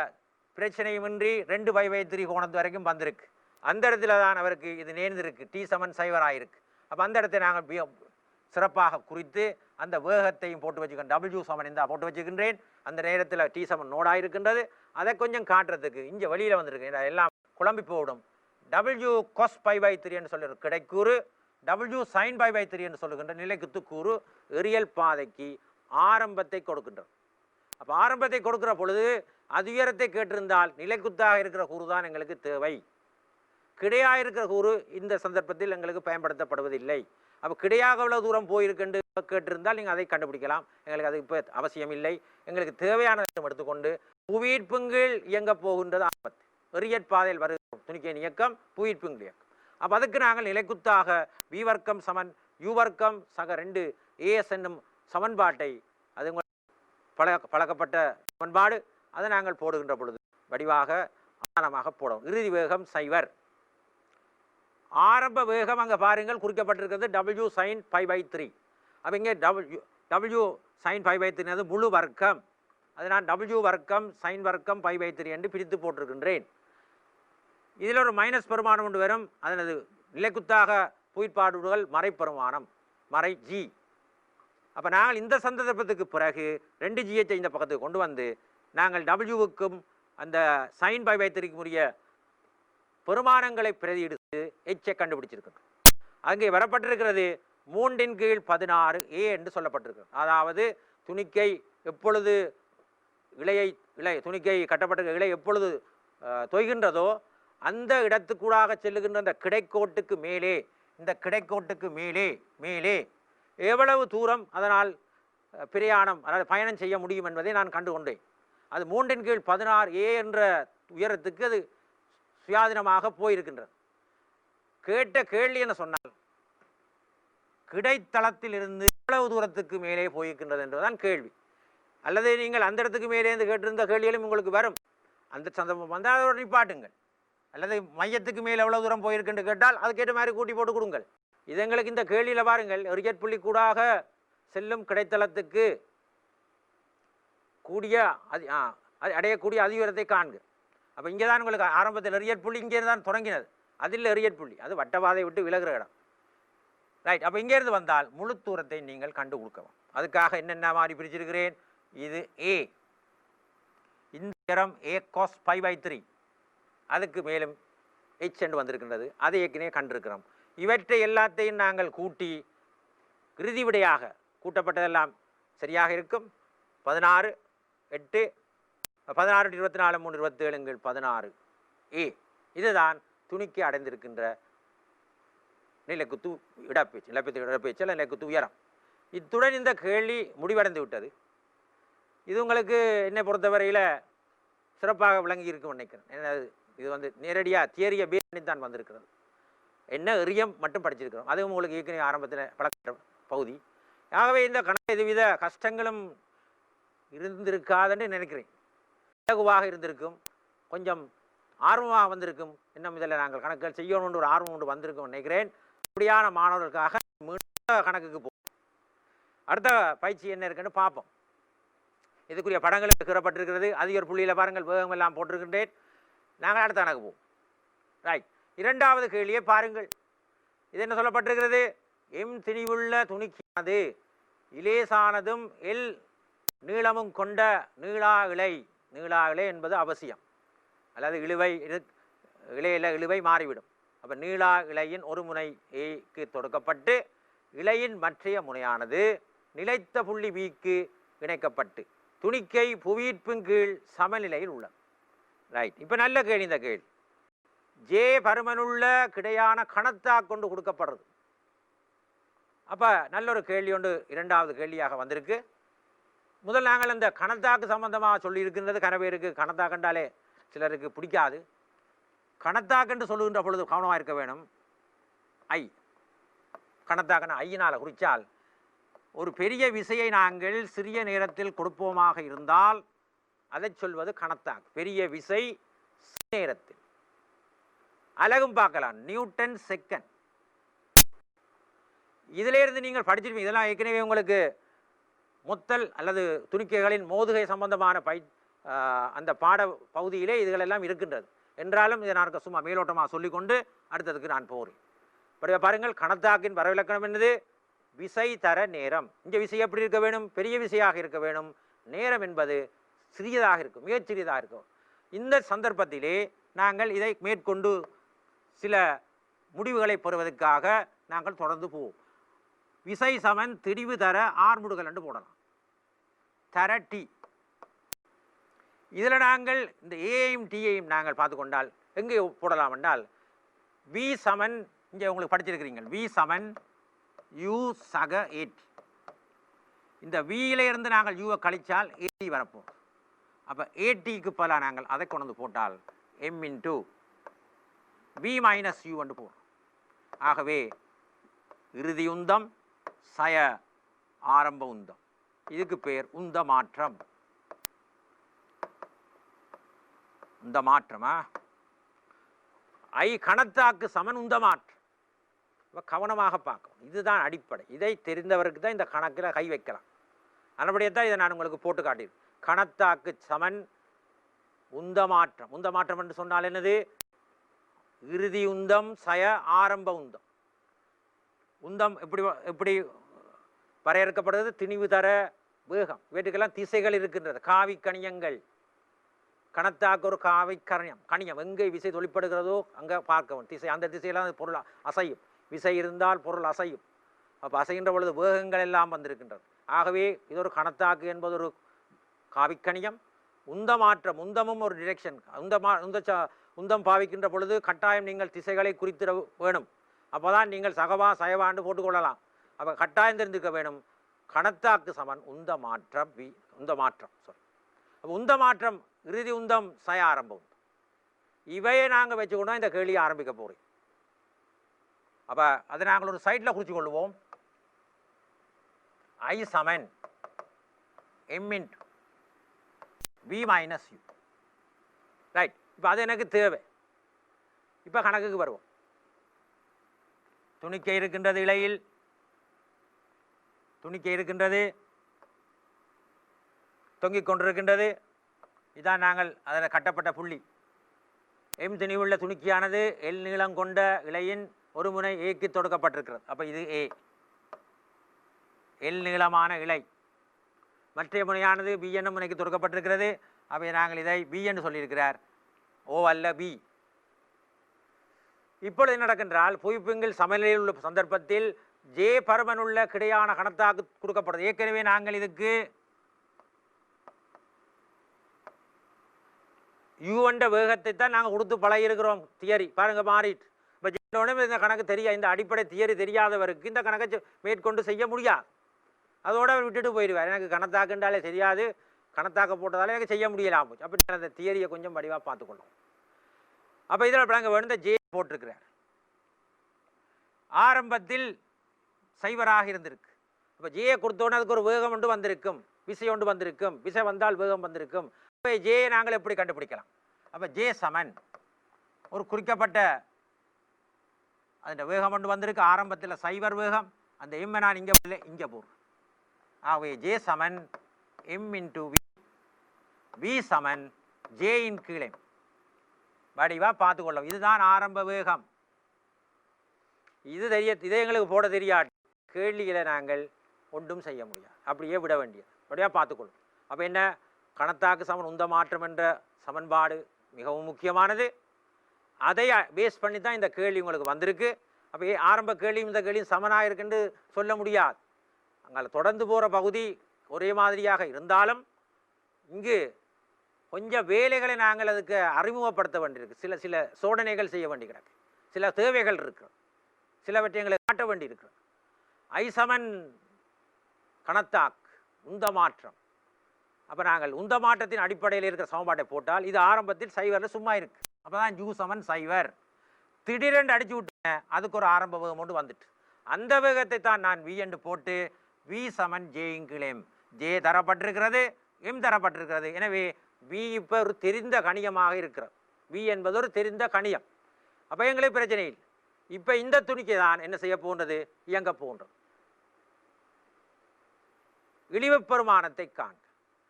பிரச்சனையுமின்றி 2π/3 கோணத்து வரைக்கும் வந்திருக்கு. அந்த இடத்துல தான் அவருக்கு இது நேர்ந்திருக்கு, T சமன் 0 ஆயிருக்கு. அப்போ அந்த இடத்தை நாங்கள் சிறப்பாக குறித்து அந்த வேகத்தையும் போட்டு வச்சுக்கின்றேன். W சமன் இந்த போட்டு வச்சுக்கின்றேன். அந்த நேரத்தில் T சமன் நோடாக இருக்கின்றது. அதை கொஞ்சம் காட்டுறதுக்கு இங்கே வெளியில் வந்திருக்கு. எல்லாம் குழம்பி போடும். W cos π/3 என்று சொல்லுற கிடைக்கூறு, W sin π/3 என்று சொல்லுகின்ற நிலைக்குத்து கூறு எரியல் பாதைக்கு ஆரம்பத்தை கொடுக்கின்றது. அப்போ ஆரம்பத்தை கொடுக்கிற பொழுது அது உயரத்தை கேட்டிருந்தால் நிலைக்குத்தாக இருக்கிற கூறு தான் எங்களுக்கு தேவை. கிடையாக இருக்கிற கூறு இந்த சந்தர்ப்பத்தில் எங்களுக்கு பயன்படுத்தப்படுவதில்லை. அப்போ கிடையாக எவ்வளவு தூரம் போயிருக்குன்னு கேட்டிருந்தால் நீங்கள் அதை கண்டுபிடிக்கலாம். எங்களுக்கு அது இப்போ அவசியம் இல்லை. எங்களுக்கு தேவையான எடுத்துக்கொண்டு புவியீர்ப்புங்கள் இயங்க போகின்றது ஆபத்து. எரியற் பாதையில் வருகிற துணிக்கையின் இயக்கம் புவியீர்ப்புங்கள் இயக்கம். அப்போ அதுக்கு நாங்கள் நிலைக்குத்தாக வி வர்க்கம் சமன் யூ வர்க்கம் சக 2AS என்னும் சமன்பாட்டை, அது பழக்கப்பட்ட சமன்பாடு, அதை நாங்கள் போடுகின்ற பொழுது வடிவாக ஆழமாக போடும். இறுதி வேகம் 0. ஆரம்ப வேகம் அங்கே பாருங்கள் குறிக்கப்பட்டிருக்கிறது W sin π/3. அப்போ இங்கே W sin π/3 அது முழு வர்க்கம். அது நான் W வர்க்கம் sin வர்க்கம் π/3 என்று பிரித்து போட்டிருக்கின்றேன். இதில் ஒரு மைனஸ் பெருமானம் கொண்டு வரும். அதனது நிலைக்குத்தாக புயிர்பாடுகள் மறைப்பெருமானம் மறை G. அப்போ நாங்கள் இந்த சந்தர்ப்பத்துக்கு பிறகு 2GH இந்த பக்கத்துக்கு கொண்டு வந்து நாங்கள் Wவுக்கும் அந்த sin π/3க்கும் உரிய பெருமானங்களை பிரதியிடுத்து எச்சை கண்டுபிடிச்சிருக்கின்றோம். அங்கே வரப்பட்டிருக்கிறது 3/16 என்று சொல்லப்பட்டிருக்கிறது. அதாவது துணிக்கை எப்பொழுது துணிக்கை கட்டப்பட்டிருக்கிற இலை எப்பொழுது தொய்கின்றதோ அந்த இடத்துக்கூடாக செல்லுகின்ற அந்த கிடைக்கோட்டுக்கு மேலே, இந்த கிடைக்கோட்டுக்கு மேலே மேலே எவ்வளவு தூரம் அதனால் பிரயாணம் அதாவது பயணம் செய்ய முடியும் என்பதை நான் கண்டுகொண்டேன். அது 3/16 என்ற உயரத்துக்கு அது சுயாதீனமாக போயிருக்கின்றது. கேட்ட கேள்வி என்ன சொன்னால், கிடைத்தளத்தில் இருந்து எவ்வளவு தூரத்துக்கு மேலே போயிருக்கின்றது என்பதுதான் கேள்வி. அல்லது நீங்கள் அந்த இடத்துக்கு மேலே இருந்து கேட்டிருந்த கேள்விகளும் உங்களுக்கு வரும். அந்த சந்தர்ப்பம் வந்தால் அதோட நிப்பாட்டுங்கள். அல்லது மையத்துக்கு மேலே எவ்வளவு தூரம் போயிருக்குன்னு கேட்டால் அதுக்கேற்ற மாதிரி கூட்டி போட்டு கொடுங்கள். இது எங்களுக்கு இந்த கேள்வியில் பாருங்கள், ரிஜெட் புள்ளி கூடாக செல்லும் கிடைத்தளத்துக்கு கூடிய அடையக்கூடிய அதிகாரத்தை காண்க. அப்போ இங்கே தான் உங்களுக்கு ஆரம்பத்தில் ரிஜெட் புள்ளி இங்கே தான் தொடங்கினது. அதில் ரிஜெட் புள்ளி அது வட்டவாதை விட்டு விலகுற இடம். ரைட். அப்போ இங்கேருந்து வந்தால் முழு தூரத்தை நீங்கள் கண்டு கொடுக்கலாம். அதுக்காக என்னென்ன மாதிரி பிரிச்சிருக்கிறேன். இது ஏ, இந்த இடம் a cos π/3, அதுக்கு மேலும் h என்று வந்திருக்கின்றது. அதை ஏற்கனவே கண்டிருக்கிறோம். இவற்றை எல்லாத்தையும் நாங்கள் கூட்டி இறுதி விடையாக கூட்டப்பட்டதெல்லாம் சரியாக இருக்கும். 16 8 16 24 3 27 16 ஏ. இதுதான் துணிக்கு அடைந்திருக்கின்ற நிலைக்குத்து இடப்பேச்சு, இடப்பேச்சு அல்ல நிலைக்குத்து உயரம். இத்துடன் இந்த கேள்வி முடிவடைந்து விட்டது. இது உங்களுக்கு என்னை பொறுத்தவரையில் சிறப்பாக விளங்கி இருக்கும் நினைக்கிறேன். இது வந்து நேரடியாக தியரியை பேஸ் பண்ணி தான் வந்திருக்கிறது. என்ன எரியம் மட்டும் படிச்சிருக்கிறோம். அதுவும் உங்களுக்கு ஏற்கனவே ஆரம்பத்தில் பழக்க பகுதி. ஆகவே இந்த கணக்கு எதுவித கஷ்டங்களும் இருந்திருக்காதுன்னு நினைக்கிறேன். இலகுவாக இருந்திருக்கும், கொஞ்சம் ஆர்வமாக வந்திருக்கும். இன்னும் இதில் நாங்கள் கணக்குகள் செய்யணும்னு ஒரு ஆர்வம் ஒன்று வந்திருக்கும் நினைக்கிறேன். அப்படியான மாணவர்களுக்காக மீண்டும் கணக்குக்கு போவோம். அடுத்த பயிற்சி என்ன இருக்குன்னு பார்ப்போம். இதுக்குரிய படங்களுக்கு கீறப்பட்டிருக்கிறது. அதிக புள்ளியில் பாருங்கள், வேகம் எல்லாம் போட்டிருக்கின்றேன். நாங்கள் அடுத்த கணக்கு போவோம். ரைட். இரண்டாவது கேள்வியை பாருங்கள். இது என்ன சொல்லப்பட்டிருக்கிறது? எம் திணிவுள்ள துணிக்கானது இலேசானதும் எல் நீளமும் கொண்ட நீளா இழை. நீளா இழை என்பது அவசியம், அல்லது இழுவை மாறிவிடும். அப்போ நீளா இழையின் ஒரு முனை ஏக்கு தொடுக்கப்பட்டு இழையின் மற்றைய முனையானது நிலைத்த புள்ளி பிக்கு இணைக்கப்பட்டு துணிக்கை புவியீர்ப்பின் கீழ் சமநிலையில் உள்ளது. ரைட். இப்போ நல்ல கேள்வி. இந்த கேள்வி ஜே பருமனுள்ள கிடையான கணத்தா கொண்டு கொடுக்கப்படுறது. அப்போ நல்ல ஒரு கேள்வி ஒன்று இரண்டாவது கேள்வியாக வந்திருக்கு. முதல் நாங்கள் இந்த கணத்தாக்கு சம்பந்தமாக சொல்லியிருக்கின்றது. கனவேருக்கு கணத்தா கண்டாலே சிலருக்கு பிடிக்காது. கணத்தாக்கென்று சொல்லுகின்ற பொழுது கவனமாக இருக்க வேணும். ஐ கணத்தாக்கன்னு ஐயினால் குறித்தால் ஒரு பெரிய விசையை நாங்கள் சிறிய நேரத்தில் கொடுப்போமாக இருந்தால் அதை சொல்வது கணத்தாக்கு. பெரிய விசை நேரத்தில் அலகும் பார்க்கலாம், நியூட்டன் செகண்ட். இதிலிருந்து நீங்கள் படிச்சிருப்பீங்க. இதெல்லாம் ஏற்கனவே உங்களுக்கு முத்தல் அல்லது துணிக்கைகளின் மோதுகை சம்பந்தமான அந்த பாட பகுதியிலே இதுகளெல்லாம் இருக்கின்றது. என்றாலும் இதை நான் சும்மா மேலோட்டமாக சொல்லிக்கொண்டு அடுத்ததுக்கு நான் போகிறேன். இப்படி பாருங்கள், கணத்தாக்கின் வரவிலக்கணம் என்னது? விசை தர நேரம். இங்கே விசை எப்படி இருக்க வேணும்? பெரிய விசையாக இருக்க வேணும். நேரம் என்பது சிறியதாக இருக்கும், மிகச்சிறியதாக இருக்கும். இந்த சந்தர்ப்பத்திலே நாங்கள் இதை மேற்கொண்டு சில முடிவுகளை பெறுவதற்காக நாங்கள் தொடர்ந்து போவோம். விசை சமன் திரிவு தர ஆர்முடுகள் என்று போடலாம். தர டி. இதில் நாங்கள் இந்த ஏயும் டியையும் நாங்கள் பார்த்து கொண்டால் எங்கே போடலாம் என்றால் வி சமன், இங்கே உங்களுக்கு படிச்சிருக்கிறீங்க, வி சமன் யூ சக ஏடி. இந்த வியிலிருந்து நாங்கள் யூவை கழித்தால் ஏடி வரப்போம். அப்போ ஏடிக்கு பல நாங்கள் அதை கொண்டு வந்து போட்டால் M into V minus you என்று போகிறோம். ஆகவே இறுதி உந்தம் சய ஆரம்ப உந்தம். இதுக்கு பேர் உந்த மாற்றம். உந்த மாற்றமா ஐ கணத்தாக்கு சமன் உந்த மாற்றம். கவனமாக பார்க்கணும். இதுதான் அடிப்படை. இதை தெரிந்தவருக்கு தான் இந்த கணக்கில் கை வைக்கலாம். அதுபடியே தான் இதை நான் உங்களுக்கு போட்டு காட்டியிருக்கேன். கணத்தாக்கு சமன் உந்த மாற்றம். உந்த மாற்றம் என்று சொன்னால் என்னது? இறுதி உந்தம் சய ஆரம்ப உந்தம். உந்தம் எப்படி வரையறுக்கப்படுறது? திணிவு தர வேகம். இவற்றுக்கெல்லாம் திசைகள் இருக்கின்றது. காவி கணியங்கள் கணத்தாக்கு ஒரு காவை கணியம் எங்கே விசை தொழிற்படுகிறதோ அங்கே பார்க்கவும் திசை, அந்த திசையெல்லாம் அந்த பொருள் அசையும். விசை இருந்தால் பொருள் அசையும். அப்போ அசைகின்ற பொழுது வேகங்கள் எல்லாம் வந்திருக்கின்றது. ஆகவே இது ஒரு கணத்தாக்கு என்பது ஒரு காவிக்கணியம். உந்தமாற்றம், உந்தமும் ஒரு டிரெக்ஷன். உந்தம் பாவிக்கின்ற பொழுது கட்டாயம் நீங்கள் திசைகளை குறித்திட வேணும். அப்போ தான் நீங்கள் சகவா சயவாண்டு போட்டுக்கொள்ளலாம். அப்போ கட்டாயம் தெரிஞ்சுக்க வேணும். கணத்தாக்கு சமன் உந்தமாற்றம் உந்தமாற்றம் உந்தமாற்றம் இறுதி உந்தம் சய ஆரம்ப உந்தம். இவையை நாங்கள் வச்சுக்கொண்டோம் இந்த கேள்வியை ஆரம்பிக்க போகிறோம். அப்போ அதை நாங்கள் ஒரு சைட்டில் குறித்து கொள்வோம். I சமன் m into v minus u. Right. இப்போ அது எனக்கு தேவை. இப்போ கணக்குக்கு வருவோம். துணிக்கை இருக்கின்றது, இலையில் துணிக்கை இருக்கின்றது, தொங்கிக் கொண்டிருக்கின்றது. இதான் நாங்கள் அதில் கட்டப்பட்ட புள்ளி. எம் திணிவுள்ள துணிக்கையானது எல் நீளம் கொண்ட இலையின் ஒரு முனை ஏக்கு தொடுக்கப்பட்டிருக்கிறது. அப்போ இது ஏ, எல் நீளமான இலை. மற்ற முனையானது பி என்னும் முனைக்கு தொடுக்கப்பட்டிருக்கிறது. அப்போ நாங்கள் இதை பி என்று சொல்லியிருக்கிறார், ஓ அல்ல பி. இப்பொழுது நடக்கின்றால் புவிப்பிங்கில் சமநிலையில் உள்ள சந்தர்ப்பத்தில் ஜே பருமனுள்ள கிடையான கணத்தாக்கு கொடுக்கப்படுது. ஏற்கனவே நாங்கள் இதுக்கு யூ என்ற வேகத்தை தான் நாங்கள் கொடுத்து பழகிருக்கிறோம். தியரி பாருங்க மாறிட்டு. இப்போ இந்த கணக்கு இந்த அடிப்படை தியரி தெரியாதவருக்கு இந்த கணக்கை மேற்கொண்டு செய்ய முடியாது. அதோடு அவர் விட்டுட்டு போயிடுவார். எனக்கு கணத்தாக்குன்றாலே தெரியாது, கணத்தாக்க போட்டதாலே எனக்கு செய்ய முடியலாம் போச்சு. அப்படி அந்த தியரியை கொஞ்சம் வடிவாக பார்த்துக்கொள்ளும். அப்போ இதில் நாங்கள் வேணுந்த ஜே போட்டிருக்கிறார். ஆரம்பத்தில் சைவராக இருந்திருக்கு. அப்போ ஜேயை கொடுத்தோன்னே அதுக்கு ஒரு வேகம் ஒன்று வந்திருக்கும், விசை ஒன்று வந்திருக்கும். விசை வந்தால் வேகம் வந்திருக்கும். அப்போ ஜேயை நாங்கள் எப்படி கண்டுபிடிக்கலாம்? அப்போ ஜே சமன் ஒரு குறிக்கப்பட்ட அந்த வேகம் ஒன்று வந்திருக்கு. ஆரம்பத்தில் சைவர் வேகம். அந்த எம்மை நான் இங்கே இங்கே போடுறேன். ஆகவே ஜே சமன் எம் இன்டு வி, வி சமன் ஜே இன் கீழே. வடிவாக பார்த்துக்கொள்ளும். இதுதான் ஆரம்ப வேகம். இதே எங்களுக்கு போட தெரியாது. கேள்விகளை நாங்கள் ஒன்றும் செய்ய முடியாது, அப்படியே விட வேண்டியது. அப்படியே பார்த்துக்கொள்ளும். அப்போ என்ன, கணத்தாக்கு சமன் உந்த மாற்றம் என்ற சமன்பாடு மிகவும் முக்கியமானது. அதை பேஸ் பண்ணி தான் இந்த கேள்வி உங்களுக்கு வந்திருக்கு. அப்போ ஆரம்ப கேள்வியும் இந்த கேள்வியும் சமனாக இருக்குன்னு சொல்ல முடியாது. அங்கே தொடர்ந்து போகிற பகுதி ஒரே மாதிரியாக இருந்தாலும் இங்கு கொஞ்சம் வேலைகளை நாங்கள் அதுக்கு அறிமுகப்படுத்த வேண்டியிருக்கு. சில சோதனைகள் செய்ய வேண்டி கிடக்கு, சில தேவைகள் இருக்கு, சிலவற்றை எங்களை காட்ட வேண்டி இருக்கு. ஐ சமன் கணத்தாக் உந்த மாற்றம். அப்போ நாங்கள் உந்த மாற்றத்தின் அடிப்படையில் இருக்கிற சமன்பாட்டை போட்டால் இது ஆரம்பத்தில் சைவரில் சும்மா இருக்கு. அப்போ தான் ஜூ சமன் சைவர். திடீரென்று அடிச்சு விட்டேன், அதுக்கு ஒரு ஆரம்ப வேகம் ஒன்று வந்துட்டு அந்த வேகத்தை தான் நான் வி என்று போட்டு வி சமன் ஜே இங்கிலேம். ஜே தரப்பட்டிருக்கிறது, எம் தரப்பட்டிருக்கிறது. எனவே வி இப்போ ஒரு தெரிந்த கணியமாக இருக்கிறது. வி என்பது ஒரு தெரிந்த கணியம். அப்போ எங்களுக்கு பிரச்சனை இல்லை. இப்போ இந்த துணிக்கை தான் என்ன செய்ய போன்றது, இயங்க போன்றது. இழிவு பெருமானத்தை காண்க.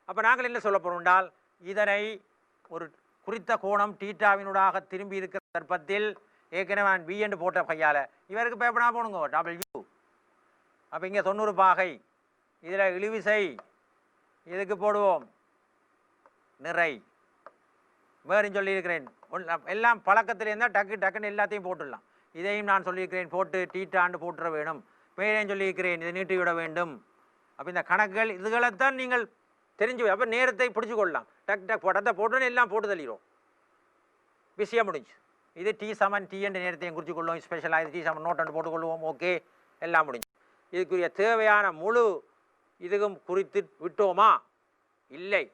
அப்போ நாங்கள் என்ன சொல்ல போறோம் என்றால், இதனை ஒரு குறித்த கோணம் டீட்டாவினூடாக திரும்பி இருக்கிற சந்தர்ப்பத்தில் ஏற்கனவே நான் வி என்று போட்ட கையால் இவருக்கு பயப்படா போனுங்க டபிள்யூ. அப்போ இங்கே 90 பாகை, இதில் இழிவிசை, இதுக்கு போடுவோம் நிறை. வேறும் சொல்லியிருக்கிறேன், எல்லாம் பழக்கத்தில் இருந்தால் டக்குன்னு எல்லாத்தையும் போட்டுடலாம். இதையும் நான் சொல்லியிருக்கிறேன், போட்டு டீட்டாண்டு போட்டுற வேணும். பேரையும் சொல்லியிருக்கிறேன், இதை நீட்டி விட வேண்டும். அப்போ இந்த கணக்குகள் இதுகளைத்தான் நீங்கள் தெரிஞ்சு, அப்போ நேரத்தை பிடிச்சி கொள்ளலாம். டக் படத்தை போட்டோன்னு எல்லாம் போட்டு தள்ளிடும், விஷயம் முடிஞ்சு. இது டி சமன் டி என்ற நேரத்தையும் குறித்து கொள்ளுவோம். ஸ்பெஷலாக இது டி சமன் நோட் போட்டுக்கொள்வோம். ஓகே, எல்லாம் முடிஞ்சு. இதுக்குரிய தேவையான முழு இதுவும் குறித்து விட்டோமா? இல்லை.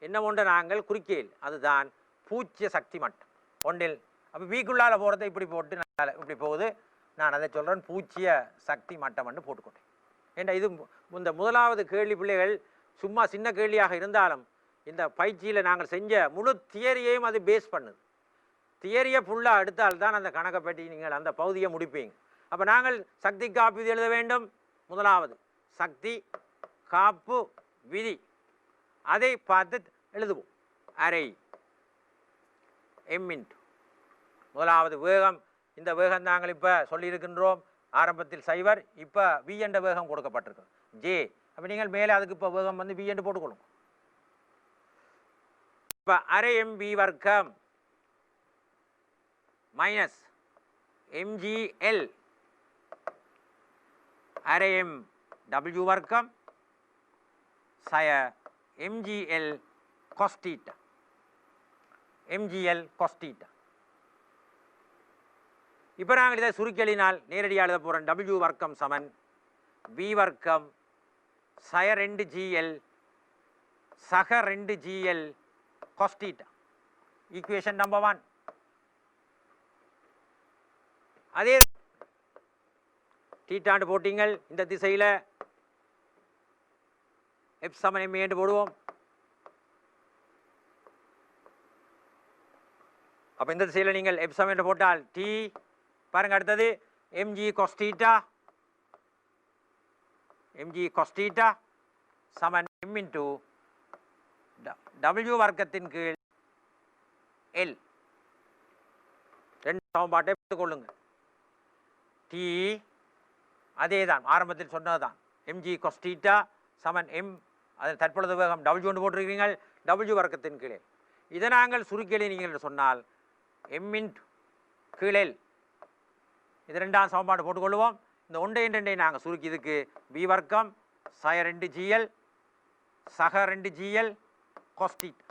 என்ன ஒன்று நாங்கள் குறிக்கையில், அதுதான் பூச்சிய சக்தி மட்டம் ஒன்றில். அப்போ வீக்குள்ளால் போகிறத இப்படி போட்டு இப்படி போகுது. நான் அதை சொல்கிறேன், பூச்சிய சக்தி மட்டம் என்று போட்டுக்கொண்டேன். ஏன்னா இது இந்த முதலாவது கேள்வி பிள்ளைகள் சும்மா சின்ன கேள்வியாக இருந்தாலும் இந்த பயிற்சியில் நாங்கள் செஞ்ச முழு தியரியையும் அது பேஸ் பண்ணுது. தியரியை ஃபுல்லாக எடுத்தால்தான் அந்த கணக்கை பற்றி நீங்கள் அந்த பகுதியை முடிப்பீங்க. அப்போ நாங்கள் சக்தி காப்பு விதி எழுத வேண்டும். முதலாவது சக்தி காப்பு விதி, அதை பார்த்து எழுதுவோம். அரை எம் இன்டு முதலாவது வேகம். இந்த வேகம் நாங்கள் இப்போ சொல்லியிருக்கின்றோம். ஆரம்பத்தில் சைவர், இப்போ வி என்ற வேகம் கொடுக்கப்பட்டிருக்கு ஜே. அப்போ நீங்கள் மேலே அதுக்கு இப்போ வேகம் வந்து வி என்று போட்டுக்கொள்ளும். இப்போ அரை எம்பி வர்க்கம் மைனஸ் எம்ஜிஎல் அரை எம் டபிள்யூ வர்க்கம் சய எம்ஜிஎல் கொஸ்டீட்டா எம்ஜிஎல் கொஸ்டீட்டா. இப்போ நாங்கள் இதை சுருக்கெளினால் நேரடியாக எழுத போகிறோம். டபிள்யூ வர்க்கம் சமன் பி வர்க்கம் சய 2 ஜிஎல் சக 2 ஜிஎல் கொஸ்டீட்டா. Equation number 1. அதே தீட்டாண்டு போட்டிங்கள். இந்த திசையில் எப் சமன் எம் என்று போடுவோம். அப்போ இந்த திசையில் நீங்கள் எப் சமன் என்று போட்டால் டி பாருங்க. அடுத்தது எம்ஜி கொஸ்டீட்டா சமன் எம் இன்டு டபிள்யூ வர்க்கத்தின் கீழ் எல். 2 சமன்பாட்டை எடுத்துக்கொள்ளுங்க. டி அதே தான் ஆரம்பத்தில் சொன்னதுதான். எம்ஜி கொஸ்டீட்டா சமன் எம், அது தற்பொழுது வேகம் டபிள்யூ ஒன்று போட்டிருக்கிறீங்க, டபிள்யூ வர்க்கத்தின் கீழே. இதை நாங்கள் சுருக்கி நீங்கள் சொன்னால் எம்மின் கீழேல். இது 2ஆம் சமன்பாடு போட்டுக்கொள்வோம். இந்த 1 நாங்கள் சுருக்கி இதுக்கு பி வர்க்கம் சய 2 ஜிஎல் சக 2 ஜிஎல் கொஸ்டீட்டா.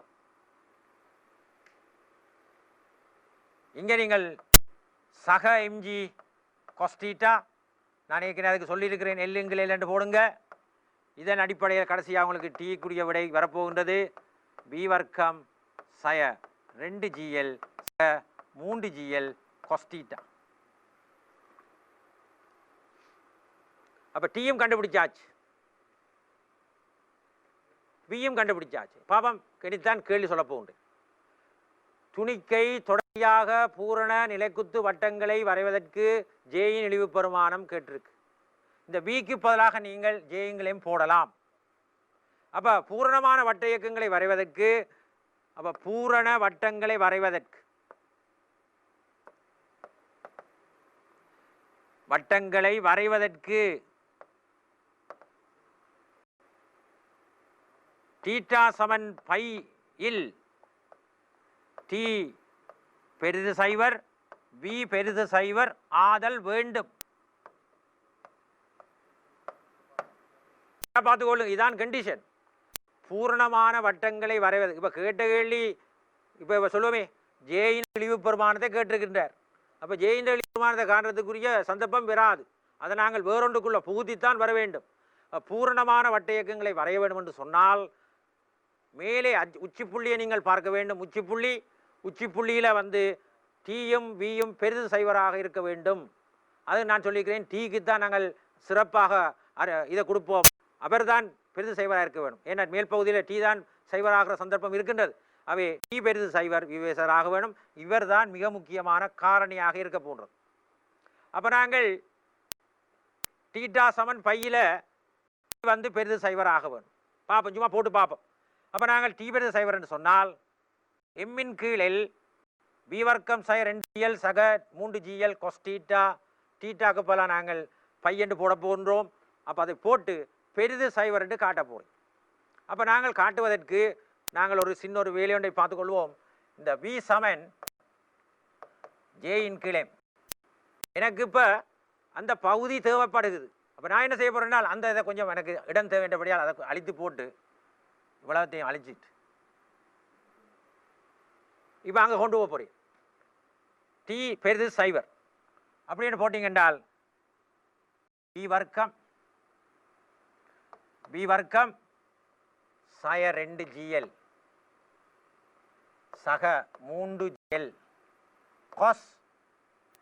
இங்கே நீங்கள் சக எம்ஜி கொஸ்டீட்டா நான் ஏற்கனவே அதுக்கு சொல்லியிருக்கிறேன். எல்லுங்கள் எல் என்று போடுங்க. இதன் அடிப்படையில் கடைசியாக உங்களுக்கு டி கூடிய விடை வரப்போகின்றது. பி வர்க்கம் சய 2 ஜிஎல் சக 3 ஜிஎல் கொஸ்டீட்டா. அப்போ டீயும் கண்டுபிடிச்சாச்சு, பியும் கண்டுபிடிச்சாச்சு. பாபம் கணித்தான் கேள்வி சொல்ல போகுண்டு. துணிக்கை தொடர்ச்சியாக பூரண நிலைக்குத்து வட்டங்களை வரைவதற்கு ஜேயின் இழிவு பெருமானம் கேட்டிருக்கு. இந்த பிக்கு பதிலாக நீங்கள் ஜேயுங்களையும் போடலாம். அப்போ பூரணமான வட்ட இயக்கங்களை வரைவதற்கு, அப்போ பூரண வட்டங்களை வரைவதற்கு தீட்டா சமன் பை இல் டி பெரிது சைவர் பி பெரிது சைவர் ஆதல் வேண்டும். பார்த்துக்கொள்ளுங்க, இதான் கண்டிஷன். பூரணமான வட்டங்களை வரைவது. இப்போ கேட்ட கேள்வி, இப்போ சொல்லுவோமே ஜேயின் இழிவு பெருமானத்தை கேட்டிருக்கின்றார். அப்போ ஜேயின் இழிவு பெருமானத்தை காண்றதுக்குரிய சந்தர்ப்பம் பெறாது. அதை நாங்கள் வேறொன்றுக்குள்ள புகுத்தித்தான் வர வேண்டும். பூரணமான வட்ட இயக்கங்களை வரைய வேண்டும் என்று சொன்னால் மேலே உச்சி புள்ளியை நீங்கள் பார்க்க வேண்டும். உச்சி புள்ளியில் டீயும் வியும் பெரிது சைவராக இருக்க வேண்டும். அது நான் சொல்லிக்கிறேன். டீக்கு தான் நாங்கள் சிறப்பாக இதை கொடுப்போம். அவர் தான் பெரிது சைவராக இருக்க வேண்டும். ஏன்னா மேல் பகுதியில் டீ தான் சைவராகிற சந்தர்ப்பம் இருக்கின்றது. அவை டீ பெரிது சைவர் விவேசராக வேண்டும். இவர் தான் மிக முக்கியமான காரணியாக இருக்க போன்றது. அப்போ நாங்கள் டீட்டா சமன் பையில் பெரிது சைவராக வேண்டும். பார்ப்போம், சும்மா போட்டு பார்ப்போம். அப்போ நாங்கள் டி பெரிது சைவர் என்று சொன்னால் எம்மின் கீழில் பி வர்க்கம் சய 2 ஜிஎல் சக 3 ஜிஎல் கொஸ்டீட்டா. டீட்டாக்கு போல நாங்கள் பை என்று போட போகின்றோம். அப்போ அதை போட்டு பெரிது சைவர் என்று காட்ட போகிறோம். அப்போ நாங்கள் காட்டுவதற்கு நாங்கள் ஒரு சின்ன ஒரு வேலையொன்றை பார்த்துக்கொள்வோம். இந்த வி சமன் ஜேயின் கீழே எனக்கு இப்போ அந்த பகுதி தேவைப்படுகிறது. அப்போ நான் என்ன செய்ய போகிறேன்னா அந்த இதை கொஞ்சம் எனக்கு இடம் தேவைன்றபடியால் அதை அழித்து போட்டு இவ்வளவுத்தையும் அழிச்சிட்டு இப்போ அங்கே கொண்டு போக போகிறேன். டி பெரிது சைவர் அப்படின்னு போட்டிங்க என்றால் பி வர்க்கம் சய 2 ஜிஎல் சக 3 ஜிஎல் கொஸ்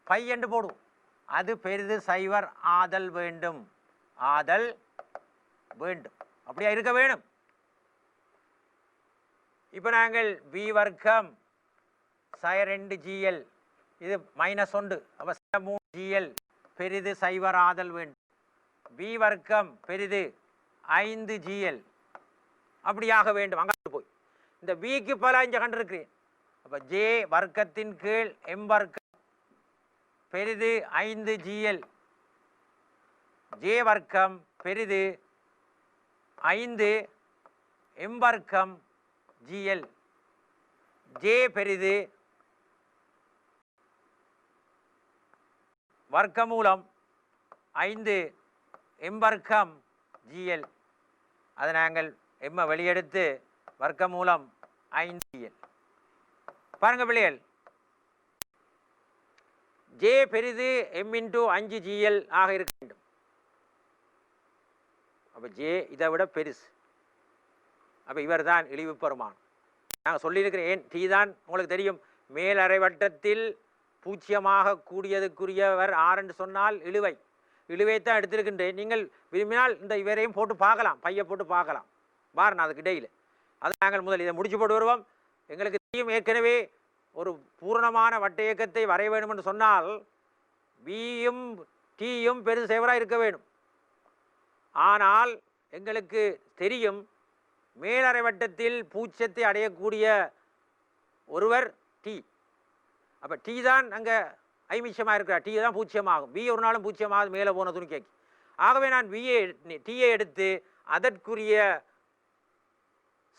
பை என்று போடும். அது பெரிது சைவர் ஆதல் வேண்டும். அப்படியா இருக்க வேணும். இப்போ நாங்கள் பி வர்க்கம் சய 2 ஜிஎல் இது -1. அப்போ 3 ஜிஎல் பெரிது சைவர் ஆதல் வேண்டும். பி வர்க்கம் பெரிது 5 ஜிஎல் அப்படியாக வேண்டும். அங்கே போய் இந்த பிக்கு பல இங்கே கண்டிருக்கிறேன். அப்போ ஜே வர்க்கத்தின் கீழ் எம் வர்க்கம் பெரிது 5 ஜிஎல் ஜே வர்க்கம் பெரிது 5 எம் வர்க்கம் ஜிஎல் ஜே பெரிது வர்க்கமூலம் 5 எம் வர்க்கம் ஜிஎல். அதை நாங்கள் எம்மை வெளியெடுத்து வர்க்கமூலம் 5 ஜிஎல். பாருங்க பிள்ளைகள், ஜே பெரிது எம் இன்ட்டு 5 ஜிஎல் ஆக இருக்க வேண்டும். அப்போ ஜே இதை விட பெருசு. அப்போ இவர் தான் இழிவு பெருமானம். நாங்கள் சொல்லியிருக்கிறேன், ஏன் டி தான் உங்களுக்கு தெரியும். மேலறை வட்டத்தில் பூச்சியமாக கூடியதுக்குரியவர் ஆறுன்னு சொன்னால் இழுவை. இழுவைத்தான் எடுத்திருக்கின்றேன். நீங்கள் விரும்பினால் இந்த இவரையும் போட்டு பார்க்கலாம், பையை போட்டு பார்க்கலாம். பாருங்க அதுக்கு இடையில். அதை நாங்கள் முதல் இதை முடிச்சு போட்டு வருவோம். எங்களுக்கு தெரியும் ஏற்கனவே ஒரு பூரணமான வட்ட இயக்கத்தை வரைய வேண்டும் என்று சொன்னால் பியும் டியும் பெரு சேவராக இருக்க வேண்டும். ஆனால் எங்களுக்கு தெரியும் மேலறை வட்டத்தில் பூச்சியத்தை அடையக்கூடிய ஒருவர் டி. அப்போ டி தான் அங்கே ஐமிஷமாக இருக்கிறார். டி தான் பூச்சியமாகும். பி ஒரு நாளும் பூச்சியமாகுது மேலே போன துணிக்கைக்கு. ஆகவே நான் டியை எடுத்து அதற்குரிய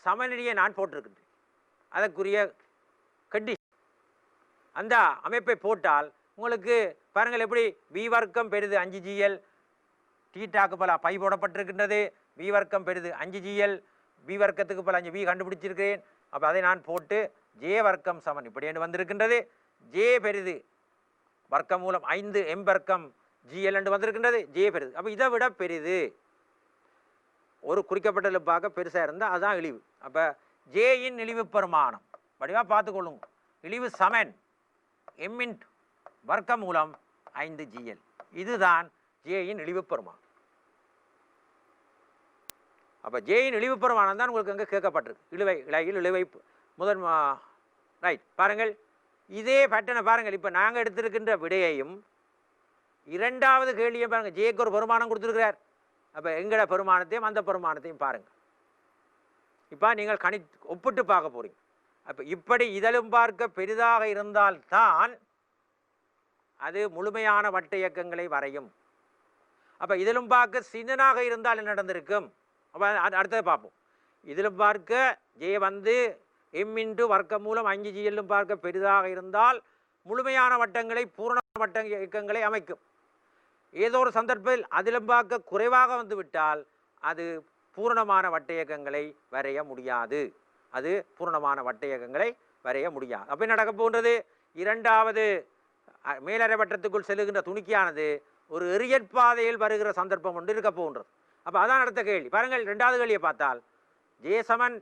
சமநிலையை நான் போட்டிருக்கின்றேன். அதற்குரிய கண்டிஷன் அந்த அமைப்பை போட்டால் உங்களுக்கு பாருங்கள் எப்படி பி வர்க்கம் பெரிது 5 ஜிஎல். டீட்டாக்கு பல பை போடப்பட்டிருக்கின்றது. பி வர்க்கம் பெரிது 5 ஜிஎல். பி வர்க்கத்துக்கு பல 5 பி கண்டுபிடிச்சிருக்கிறேன். அப்போ அதை நான் போட்டு ஜே வர்க்கம் சமன் இப்படி என்று வந்திருக்கின்றது. ஜே பெரிது வர்க்கமூலம் 5 எம் வர்க்கம் ஜிஎல் என்று வந்திருக்கின்றது. ஜே பெரிது. அப்போ இதை விட பெரிது ஒரு குறிக்கப்பட்ட இழப்பாக பெருசாக இருந்தால் அதுதான் இழிவு. அப்போ ஜேயின் இழிவு பெருமானம் வடிவாக பார்த்துக்கொள்ளுங்க. இழிவு சமன் எம்மின் வர்க்கமூலம் 5 ஜிஎல். இதுதான் ஜேயின் இழிவு பெருமானம். அப்போ ஜேயின் இழிவு பெருமானம் தான் உங்களுக்கு அங்கே கேட்கப்பட்டிருக்கு. இழுவை இலையில் இழுவை முதல் ரைட். பாருங்கள் இதே பேட்டர்னை பாருங்கள். இப்போ நாங்கள் எடுத்திருக்கின்ற விடையையும் இரண்டாவது கேள்வியும் பாருங்கள். ஜேக்கு ஒரு பெருமானம் கொடுத்துருக்கிறார். அப்போ எங்களோட பெருமானத்தையும் அந்த பெருமானத்தையும் பாருங்கள். இப்போ நீங்கள் ஒப்பிட்டு பார்க்க போறீங்க. அப்போ இப்படி இதழும் பார்க்க பெரிதாக இருந்தால்தான் அது முழுமையான வட்ட இயக்கங்களை வரையும். அப்போ இதிலும் பார்க்க சின்னனாக இருந்தால் என்ன நடந்திருக்கும்? அப்போ அடுத்தது பார்ப்போம். இதிலும் பார்க்க ஜே வந்து எம் இன்ட்டு வர்க்கமூலம் 5 ஜிஎல்லும் பார்க்க பெரிதாக இருந்தால் முழுமையான வட்டங்களை பூரண வட்ட இயக்கங்களை அமைக்கும். ஏதோ ஒரு சந்தர்ப்பத்தில் அதிலும் பார்க்க குறைவாக வந்து விட்டால் அது பூரணமான வட்ட இயக்கங்களை வரைய முடியாது. அது பூரணமான வட்ட இயக்கங்களை வரைய முடியாது. அப்போ என்ன நடக்க போன்றது? இரண்டாவது மேலறை வட்டத்துக்குள் செல்லுகின்ற துணிக்கையானது ஒரு எரியற்பாதையில் வருகிற சந்தர்ப்பம் ஒன்று இருக்க போன்றது. அப்போ அதான் அடுத்த கேள்வி. பாருங்கள் ரெண்டாவது கேள்வியை பார்த்தால் ஜே சமன்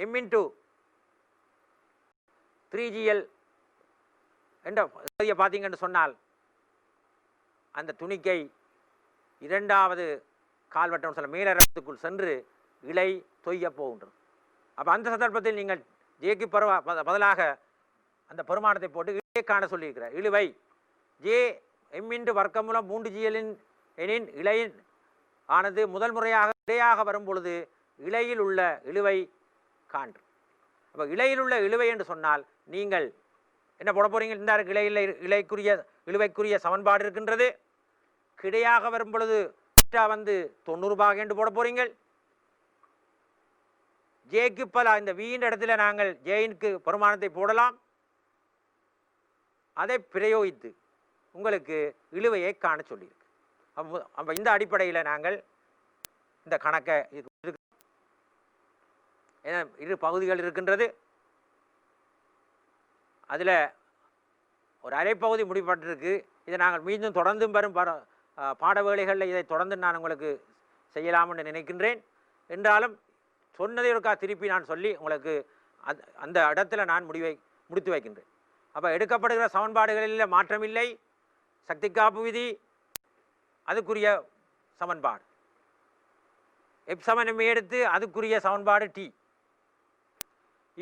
எம் இன்ட்டு 3GL என்ற பார்த்தீங்கன்னு சொன்னால் அந்த துணிக்கை இரண்டாவது கால்வட்டம் சொல்ல மேலரத்துக்குள் சென்று இலை தொய்ய போகின்றது. அப்போ அந்த சந்தர்ப்பத்தில் நீங்கள் ஜேக்கு பதிலாக அந்த பெருமானத்தை போட்டு இலையை காண சொல்லியிருக்கிறார். இழுவை ஜே எம் இன்ட்டு வர்க்கமூலம் 3GL எனின் இலையின் ஆனது முதல் முறையாக இலையாக வரும் பொழுது இலையில் உள்ள இழுவை காண்று. அப்போ இலையில் உள்ள இழுவை என்று சொன்னால் நீங்கள் என்ன போட போறீங்க? இந்த இழுவைக்குரிய சமன்பாடு இருக்கின்றது. கிடையாக வரும் பொழுது வந்து 90 பாக என்று போட போறீங்கள். ஜேக்கு பல இந்த வீண் இடத்துல நாங்கள் ஜேயினுக்கு பெருமானத்தை போடலாம். அதை பிரயோகித்து உங்களுக்கு இழுவையை காண சொல்லியிருக்கு. அப்போ இந்த அடிப்படையில் நாங்கள் இந்த கணக்கை இரு பகுதிகள் இருக்கின்றது. அதில் ஒரு அரைப்பகுதி முடிப்பட்டிருக்கு. இதை நாங்கள் மீண்டும் தொடர்ந்தும் வரும் பாட வேளைகளில் இதை தொடர்ந்து நான் உங்களுக்கு செய்யலாம்னு நினைக்கின்றேன். என்றாலும் சொன்னதை ஒருக்கா திருப்பி நான் சொல்லி உங்களுக்கு அந்த இடத்துல நான் முடித்து வைக்கின்றேன். அப்போ எடுக்கப்படுகிற சமன்பாடுகளில் மாற்றமில்லை. சக்தி காப்பு விதி அதுக்குரிய சமன்பாடு எப் சமன் எடுத்து அதுக்குரிய சமன்பாடு டி.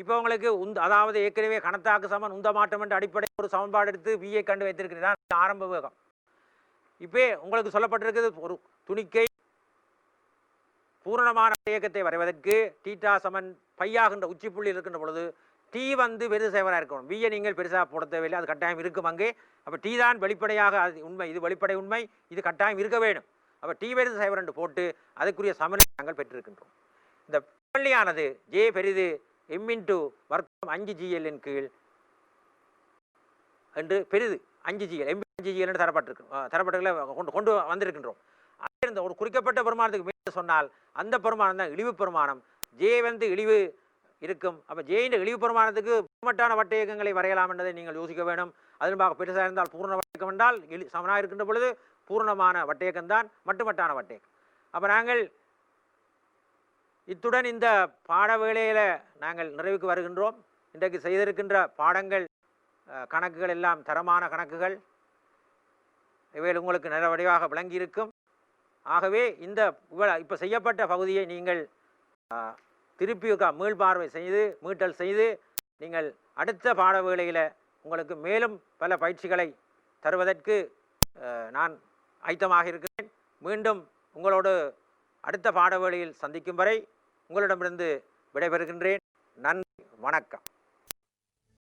இப்போ உங்களுக்கு அதாவது ஏற்கனவே கணத்தாக்கு சமன் உந்த மாற்றம் என்ற அடிப்படையில் ஒரு சமன்பாடு எடுத்து வியை கண்டு வைத்திருக்கிறேன் ஆரம்ப வேகம். இப்போ உங்களுக்கு சொல்லப்பட்டிருக்கிறது ஒரு துணிக்கை பூரணமான இயக்கத்தை வரைவதற்கு டீட்டா சமன் பையாகின்ற உச்சி புள்ளி இருக்கின்ற பொழுது டி வந்து பெருசு சேவராக இருக்கணும். வியை நீங்கள் பெருசாக போட தேவையில்லை, அது கட்டாயம் இருக்கும் அங்கே. அப்போ டி தான் வெளிப்படையாக அது உண்மை, இது வெளிப்படை உண்மை, இது கட்டாயம் இருக்க வேண்டும். அப்போ டி பெருசு சேவர் என்று போட்டு அதுக்குரிய சமனை நாங்கள் பெற்றிருக்கின்றோம். இந்த பள்ளியானது ஜே பெரிது m இன்ட்டு வர்க்கம் 5gl இன் கீழ் என்று பெரிது 5gl m 5gl என்று தரப்பட்டுள்ள கொண்டு வந்திருக்கின்றோம். இந்த ஒரு குறிக்கப்பட்ட பெருமானத்துக்கு மேலே சொன்னால் அந்த பெருமானம் தான் இழிவு பெருமானம். ஜே வந்து இழிவு இருக்கும். அப்போ ஜேயின் இழிவு பெருமானத்துக்கு மட்டான வட்ட இயக்கங்களை வரையலாம் என்பதை நீங்கள் யோசிக்க வேண்டும். அதன் பெருசாக இருந்தால் பூர்ண வட்டக்கம் என்றால் சமனாக இருக்கின்ற பொழுது பூர்ணமான வட்டயக்கம் தான் மட்டுமட்டான வட்டயக்கம். அப்போ நாங்கள் இத்துடன் இந்த பாட வேளையில் நாங்கள் நிறைவுக்கு வருகின்றோம். இன்றைக்கு செய்திருக்கின்ற பாடங்கள் கணக்குகள் எல்லாம் தரமான கணக்குகள், இவைகள் உங்களுக்கு நல்ல வடிவாக விளங்கியிருக்கும். ஆகவே இந்த இப்போ செய்யப்பட்ட பகுதியை நீங்கள் திருப்பி மீள்பார்வை செய்து மீட்டல் செய்து நீங்கள் அடுத்த பாட வேளையில் உங்களுக்கு மேலும் பல பயிற்சிகளை தருவதற்கு நான் ஆயத்தமாக இருக்கிறேன். மீண்டும் உங்களோடு அடுத்த பாட வேளையில் சந்திக்கும் வரை உங்களிடமிருந்து விடைபெறுகின்றேன். நன்றி, வணக்கம்.